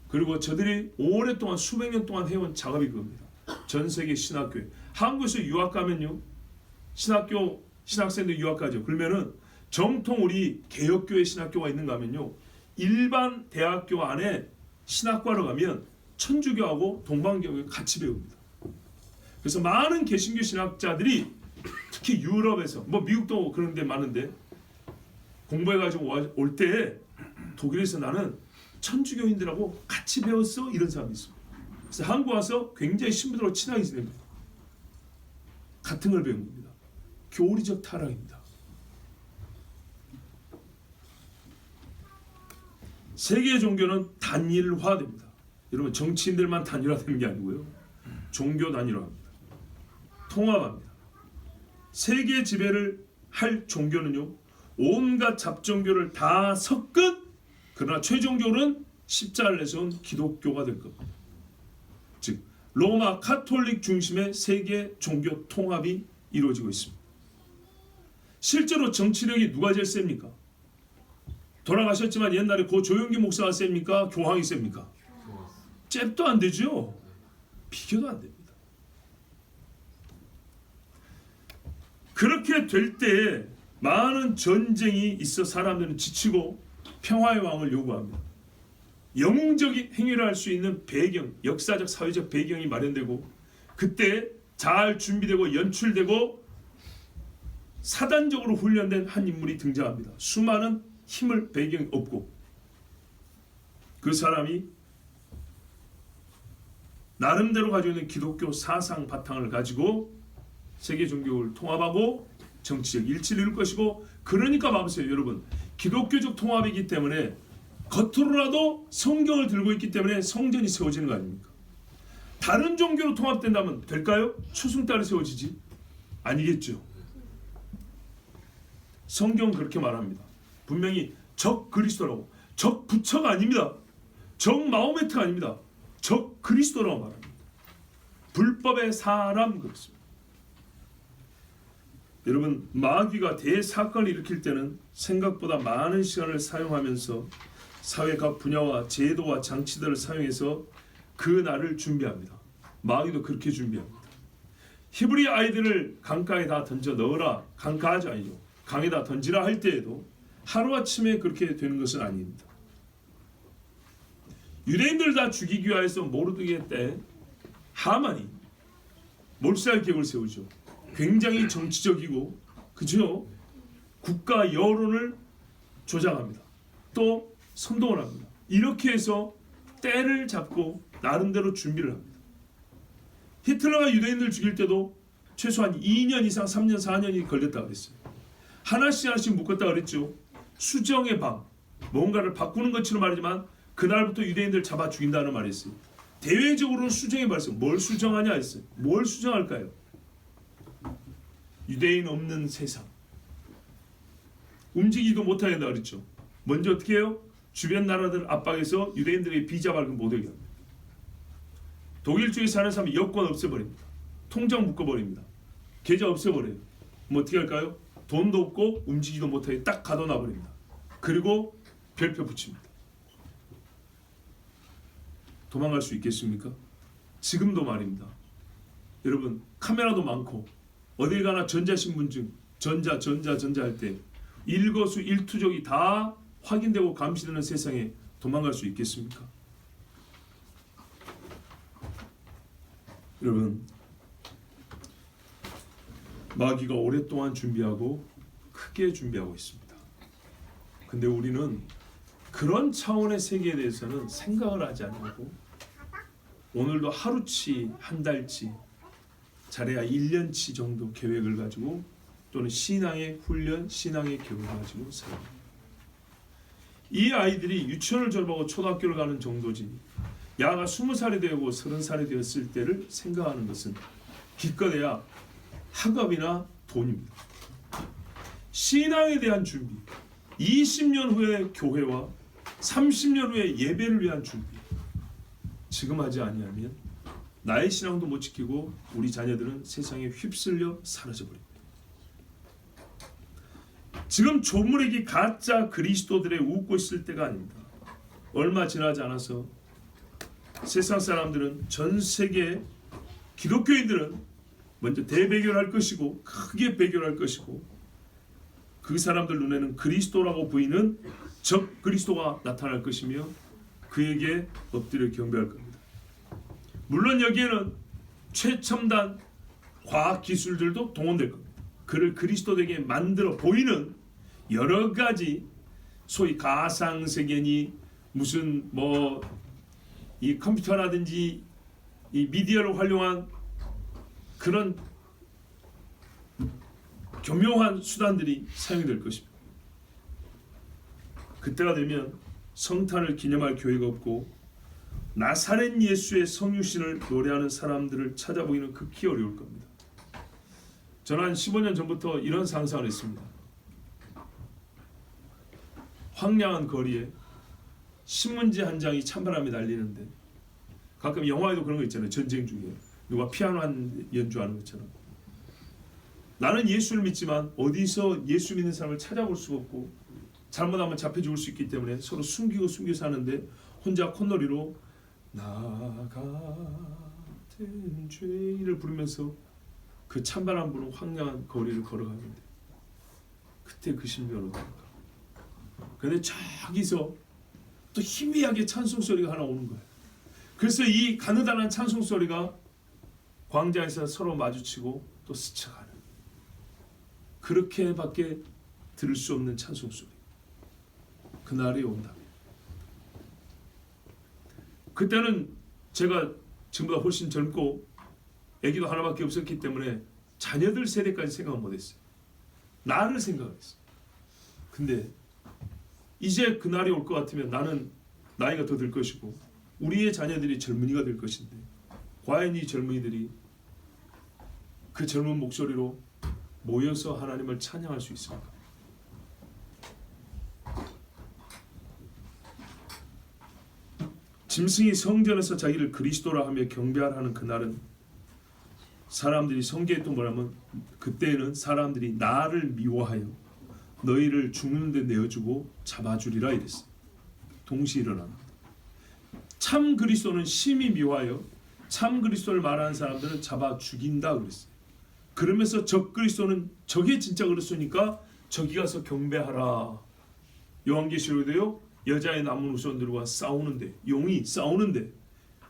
그리고 저들이 오랫동안 수백 년 동안 해온 작업이 그겁니다. 전 세계 신학교에. 한국에서 유학 가면요. 신학교 신학생들 유학 가죠. 그러면은 정통 우리 개혁교회 신학교가 있는가 하면요. 일반 대학교 안에 신학과로 가면 천주교하고 동방교회 같이 배웁니다. 그래서 많은 개신교 신학자들이 특히 유럽에서 뭐 미국도 그런 데 많은데 공부해가지고 올 때 독일에서 나는 천주교인들하고 같이 배웠어 이런 사람이 있어요. 그래서 한국 와서 굉장히 신부들하고 친하게 지냅니다. 같은 걸 배운 겁니다. 교리적 타락입니다. 세계 종교는 단일화됩니다. 여러분 정치인들만 단일화되는 게 아니고요. 종교 단일화합니다. 통합합니다. 세계 지배를 할 종교는요. 온갖 잡종교를 다 섞은, 그러나 최종적으로는 십자가를 내세운 기독교가 될 겁니다. 즉 로마 카톨릭 중심의 세계 종교 통합이 이루어지고 있습니다. 실제로 정치력이 누가 제일 셉니까? 돌아가셨지만 옛날에 고 조용기 목사가 셉니까? 교황이 셉니까? 잽도 안 되죠. 비교도 안 됩니다. 그렇게 될 때 많은 전쟁이 있어 사람들은 지치고 평화의 왕을 요구합니다. 영웅적인 행위를 할 수 있는 배경, 역사적 사회적 배경이 마련되고, 그때 잘 준비되고 연출되고 사단적으로 훈련된 한 인물이 등장합니다. 수많은 힘을 배경 없고, 그 사람이 나름대로 가지고 있는 기독교 사상 바탕을 가지고 세계 종교를 통합하고 정치적 일치를 이룰 것이고, 그러니까 봐보세요 여러분, 기독교적 통합이기 때문에 겉으로라도 성경을 들고 있기 때문에 성전이 세워지는 거 아닙니까? 다른 종교로 통합된다면 될까요? 추승달이 세워지지? 아니겠죠. 성경은 그렇게 말합니다. 분명히 적 그리스도라고. 적 부처가 아닙니다. 적 마호메트가 아닙니다. 적 그리스도라고 말합니다. 불법의 사람, 그렇습니다. 여러분, 마귀가 대사건을 일으킬 때는 생각보다 많은 시간을 사용하면서 사회 각 분야와 제도와 장치들을 사용해서 그 날을 준비합니다. 마귀도 그렇게 준비합니다. 히브리 아이들을 강가에 다 던져 넣어라, 강가하지 아니죠, 강에다 던지라 할 때에도 하루아침에 그렇게 되는 것은 아닙니다. 유대인들 다 죽이기 위해서 모르드게 때 하만이 몰살 계획을 세우죠. 굉장히 정치적이고, 그죠? 국가 여론을 조장합니다. 또 선동을 합니다. 이렇게 해서 때를 잡고 나름대로 준비를 합니다. 히틀러가 유대인들 죽일 때도 최소한 2년 이상 3년 4년이 걸렸다고 그랬어요. 하나씩 하나씩 묶었다 그랬죠. 수정의 방, 뭔가를 바꾸는 것처럼 말이지만 그날부터 유대인들 잡아 죽인다는 말이 있어요. 대외적으로는 수정의 발생, 뭘 수정하냐 했어요. 뭘 수정할까요? 유대인 없는 세상, 움직이지도 못하게 한다 그랬죠. 먼저 어떻게 해요? 주변 나라들 압박해서 유대인들의 비자 발급 못하게 합니다. 독일 쪽에 사는 사람 여권 없애버립니다. 통장 묶어버립니다. 계좌 없애버려요. 뭐 어떻게 할까요? 돈도 없고 움직이지도 못하게 딱 가둬놔버립니다. 그리고 별표 붙입니다. 도망갈 수 있겠습니까? 지금도 말입니다. 여러분, 카메라도 많고 어딜 가나 전자신분증, 전자 할 때 일거수일투족이 다 확인되고 감시되는 세상에 도망갈 수 있겠습니까? 여러분, 마귀가 오랫동안 준비하고 크게 준비하고 있습니다. 근데 우리는 그런 차원의 세계에 대해서는 생각을 하지 않고 오늘도 하루치, 한 달치, 잘해야 1년치 정도 계획을 가지고, 또는 신앙의 훈련, 신앙의 교육을 가지고 살아갑니다. 이 아이들이 유치원을 졸업하고 초등학교를 가는 정도지, 야가 20살이 되고 30살이 되었을 때를 생각하는 것은 기껏해야 학업이나 돈입니다. 신앙에 대한 준비, 20년 후의 교회와 30년 후의 예배를 위한 준비, 지금 하지 아니하면 나의 신앙도 못 지키고 우리 자녀들은 세상에 휩쓸려 사라져버립니다. 지금 조물액이 가짜 그리스도들에 웃고 있을 때가 아닙니다. 얼마 지나지 않아서 세상 사람들은, 전 세계 기독교인들은 먼저 대배교를 할 것이고, 크게 배교를 할 것이고, 그 사람들 눈에는 그리스도라고 보이는 적 그리스도가 나타날 것이며 그에게 엎드려 경배할 겁니다. 물론 여기에는 최첨단 과학 기술들도 동원될 겁니다. 그를 그리스도에게 만들어 보이는 여러 가지 소위 가상세계니 무슨 이 컴퓨터라든지 이 미디어를 활용한 그런 교묘한 수단들이 사용이 될 것입니다. 그때가 되면 성탄을 기념할 교회가 없고 나사렛 예수의 성육신을 노래하는 사람들을 찾아보기는 극히 어려울 겁니다. 저는 한 15년 전부터 이런 상상을 했습니다. 황량한 거리에 신문지 한 장이 찬바람에 날리는데, 가끔 영화에도 그런 거 있잖아요. 전쟁 중에 누가 피아노 한 연주하는 것처럼. 나는 예수를 믿지만 어디서 예수 믿는 사람을 찾아볼 수가 없고, 잘못하면 잡혀 죽을 수 있기 때문에 서로 숨기고 사는데, 혼자 콧노리로 나 같은 죄인을 부르면서 그 찬바람 부는 황량한 거리를 걸어가는데, 그때 그 신비가 어떨까. 근데 저기서 또 희미하게 찬송 소리가 하나 오는 거예요. 그래서 이 가느다란 찬송 소리가 광장에서 서로 마주치고 또 스쳐가는, 그렇게밖에 들을 수 없는 찬송 소리. 그날이 온다. 그때는 제가 지금보다 훨씬 젊고 아기도 하나밖에 없었기 때문에 자녀들 세대까지 생각 못했어요. 나를 생각했어요. 근데 이제 그날이 올 것 같으면 나는 나이가 더 들 것이고 우리의 자녀들이 젊은이가 될 것인데, 과연 이 젊은이들이 그 젊은 목소리로 모여서 하나님을 찬양할 수 있을까? 짐승이 성전에서 자기를 그리스도라 하며 경배하라는 그날은, 사람들이 성경에 또 뭐라면, 그때는 사람들이 나를 미워하여 너희를 죽는 데 내어주고 잡아주리라 이랬어요. 동시에 일어납니다. 참 그리스도는 심히 미워하여 참 그리스도를 말하는 사람들은 잡아 죽인다 그랬어요. 그러면서 적 그리스도는, 저게 진짜 그리스도니까 저기 가서 경배하라. 요한계시록에도요, 여자의 남은 후손들과 싸우는데, 용이 싸우는데,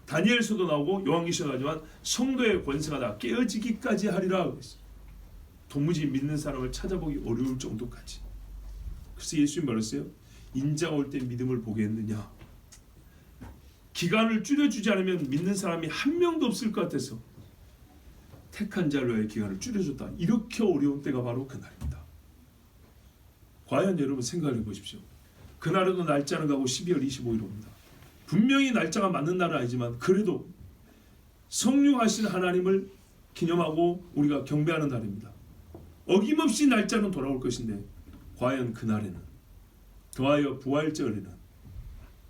다니엘서도 나오고 요한계시록도 나오지만 성도의 권세가 다 깨어지기까지 하리라 그랬어요. 도무지 믿는 사람을 찾아보기 어려울 정도까지. 그래서 예수님이 말했어요. 인자가 올 때 믿음을 보겠느냐. 기간을 줄여주지 않으면 믿는 사람이 한 명도 없을 것 같아서 택한 자로의 기간을 줄여줬다. 이렇게 어려운 때가 바로 그날입니다. 과연 여러분 생각해 보십시오. 그날에도 날짜는 가고 12월 25일 옵니다. 분명히 날짜가 맞는 날은 아니지만 그래도 성육하신 하나님을 기념하고 우리가 경배하는 날입니다. 어김없이 날짜는 돌아올 것인데, 과연 그날에는, 더하여 부활절에는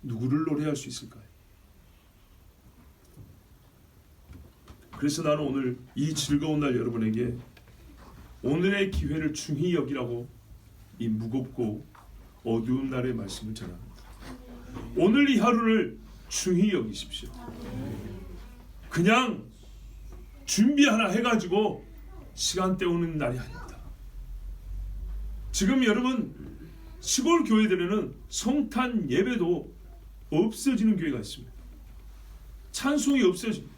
누구를 노래할 수 있을까요? 그래서 나는 오늘 이 즐거운 날 여러분에게 오늘의 기회를 중히 여기라고 이 무겁고 어두운 날의 말씀을 전합니다. 오늘 이 하루를 중히 여기십시오. 그냥 준비 하나 해가지고 시간 때우는 날이 아닙니다. 지금 여러분 시골 교회들에는 성탄 예배도 없어지는 교회가 있습니다. 찬송이 없어집니다.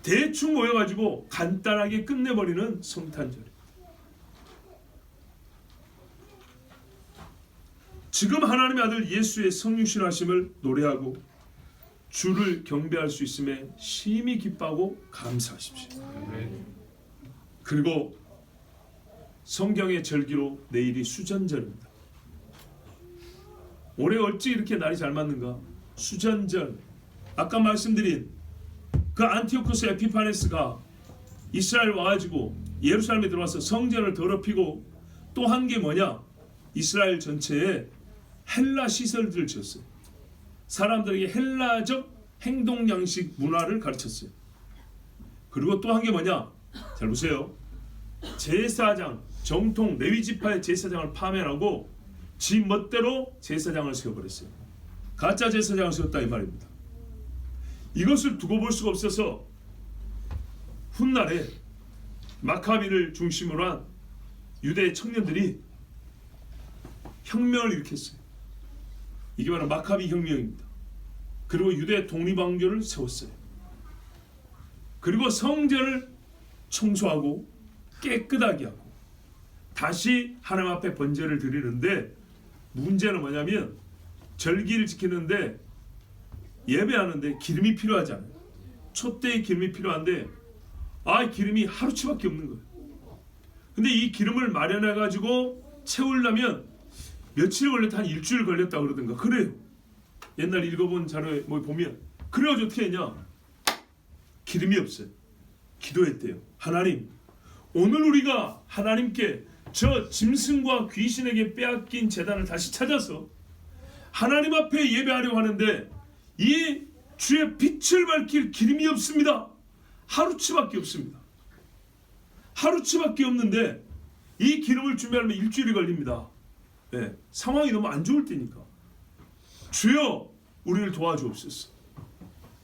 대충 모여가지고 간단하게 끝내버리는 성탄절. 지금 하나님의 아들 예수의 성육신하심을 노래하고 주를 경배할 수 있음에 심히 기뻐하고 감사하십시오. 그리고 성경의 절기로 내일이 수전절입니다. 올해 어찌 이렇게 날이 잘 맞는가? 수전절. 아까 말씀드린 그 안티오코스 에피파네스가 이스라엘 와가지고 예루살렘에 들어와서 성전을 더럽히고 또 한 게 뭐냐? 이스라엘 전체에 헬라 시설들을 지었어요. 사람들에게 헬라적 행동 양식 문화를 가르쳤어요. 그리고 또 한 게 뭐냐? 잘 보세요. 제사장, 정통 레위 지파의 제사장을 파면하고 지 멋대로 제사장을 세워버렸어요. 가짜 제사장을 세웠다 이 말입니다. 이것을 두고 볼 수가 없어서 훗날에 마카비를 중심으로 한 유대 청년들이 혁명을 일으켰어요. 이게 바로 마카비 혁명입니다. 그리고 유대 독립왕조를 세웠어요. 그리고 성전을 청소하고 깨끗하게 하고 다시 하나님 앞에 번제를 드리는데, 문제는 뭐냐면 절기를 지키는데 예배하는데 기름이 필요하잖아요. 촛대에 기름이 필요한데 기름이 하루치밖에 없는 거예요. 근데 이 기름을 마련해 가지고 채우려면 며칠 걸렸다, 한 일주일 걸렸다 그러던가 그래요. 옛날 읽어본 자료에 뭐 보면 그래가지고 어떻게 했냐? 기름이 없어요. 기도했대요. 하나님, 오늘 우리가 하나님께 저 짐승과 귀신에게 빼앗긴 제단을 다시 찾아서 하나님 앞에 예배하려고 하는데 이 주의 빛을 밝힐 기름이 없습니다. 하루치밖에 없습니다. 하루치밖에 없는데 이 기름을 준비하려면 일주일이 걸립니다. 네, 상황이 너무 안 좋을 때니까. 주여 우리를 도와주옵소서.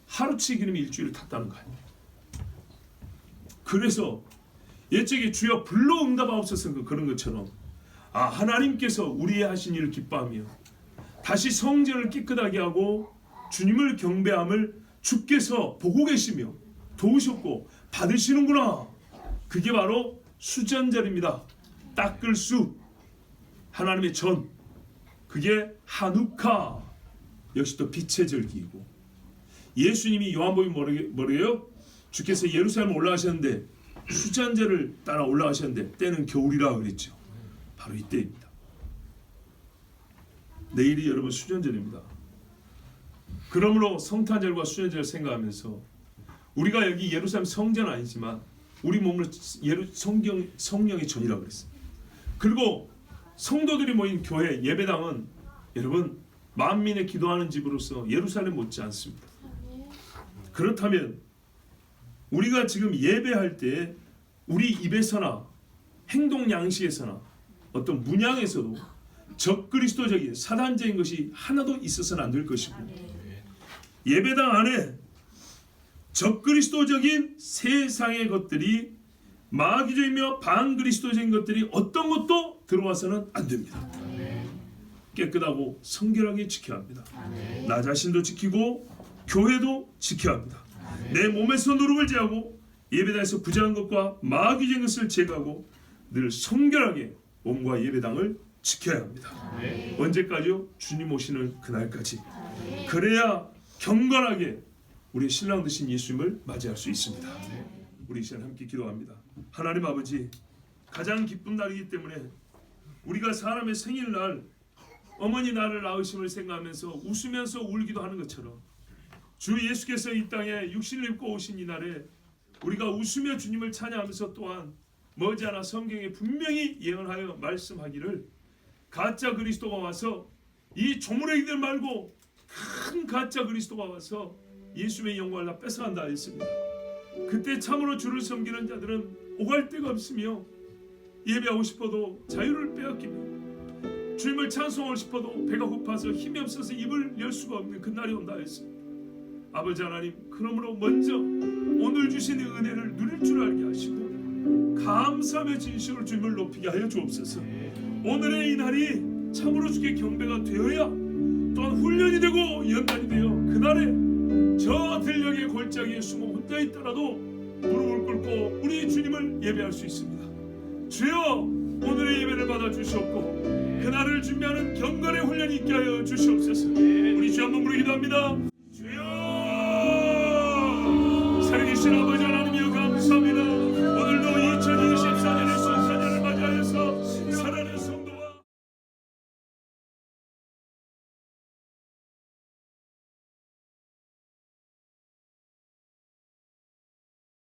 하루치 기름이 일주일을 탔다는 거 아니에요. 그래서 옛적에 주여 불러 응답하옵소서 그런 것처럼 하나님께서 우리의 하신 일을 기뻐하며 다시 성전을 깨끗하게 하고 주님을 경배함을 주께서 보고 계시며 도우셨고 받으시는구나. 그게 바로 수전절입니다. 닦을 수, 하나님의 전, 그게 하누카, 역시 또 빛의 절기이고, 예수님이 요한복음이 뭐래요? 주께서 예루살렘 올라가셨는데 수전절을 따라 올라가셨는데 때는 겨울이라 그랬죠. 바로 이때입니다. 내일이 여러분 수전절입니다. 그러므로 성탄절과 수전절 생각하면서 우리가 여기 예루살렘 성전 아니지만 우리 몸으로 성령의 전이라고 그랬습니다. 그리고 성도들이 모인 교회 예배당은 여러분 만민의 기도하는 집으로서 예루살렘 못지 않습니다. 그렇다면 우리가 지금 예배할 때 우리 입에서나 행동 양식에서나 어떤 문양에서도 적그리스도적인 사단적인 것이 하나도 있어서는 안 될 것이고, 예배당 안에 적그리스도적인 세상의 것들이 마귀적이며 반그리스도적인 것들이 어떤 것도 들어와서는 안 됩니다. 깨끗하고 성결하게 지켜야 합니다. 나 자신도 지키고 교회도 지켜야 합니다. 내 몸에서 누룩을 제하고 예배당에서 부정한 것과 마귀적인 것을 제거하고 늘 성결하게 몸과 예배당을 지켜야 합니다. 언제까지요? 주님 오시는 그날까지. 그래야 경건하게 우리 신랑 되신 예수님을 맞이할 수 있습니다. 우리 이 시간 함께 기도합니다. 하나님 아버지, 가장 기쁜 날이기 때문에 우리가 사람의 생일날 어머니 나를 낳으심을 생각하면서 웃으면서 울기도 하는 것처럼 주 예수께서 이 땅에 육신을 입고 오신 이 날에 우리가 웃으며 주님을 찬양하면서 또한 머지않아 성경에 분명히 예언하여 말씀하기를 가짜 그리스도가 와서 이 조물애기들 말고 큰 가짜 그리스도가 와서 예수의 영광을 다 뺏어간다 했습니다. 그때 참으로 주를 섬기는 자들은 오갈 데가 없으며 예배하고 싶어도 자유를 빼앗기며 주님을 찬송하고 싶어도 배가 고파서 힘이 없어서 입을 열 수가 없는 그날이 온다 했습니다. 아버지 하나님, 그러므로 먼저 오늘 주신 은혜를 누릴 줄 알게 하시고 감사함의 진심으로 주님을 높이게 하여 주옵소서. 오늘의 이 날이 참으로 주께 경배가 되어야 또한 훈련이 되고 연단이 되어 그날에 저 들녘의 골짜기에 숨어 혼자 있더라도 무릎을 꿇고 우리 주님을 예배할 수 있습니다. 주여, 오늘의 예배를 받아 주시옵고 그날을 준비하는 경건의 훈련이 있게 하여 주시옵소서. 우리 주 한번 부르기도 합니다.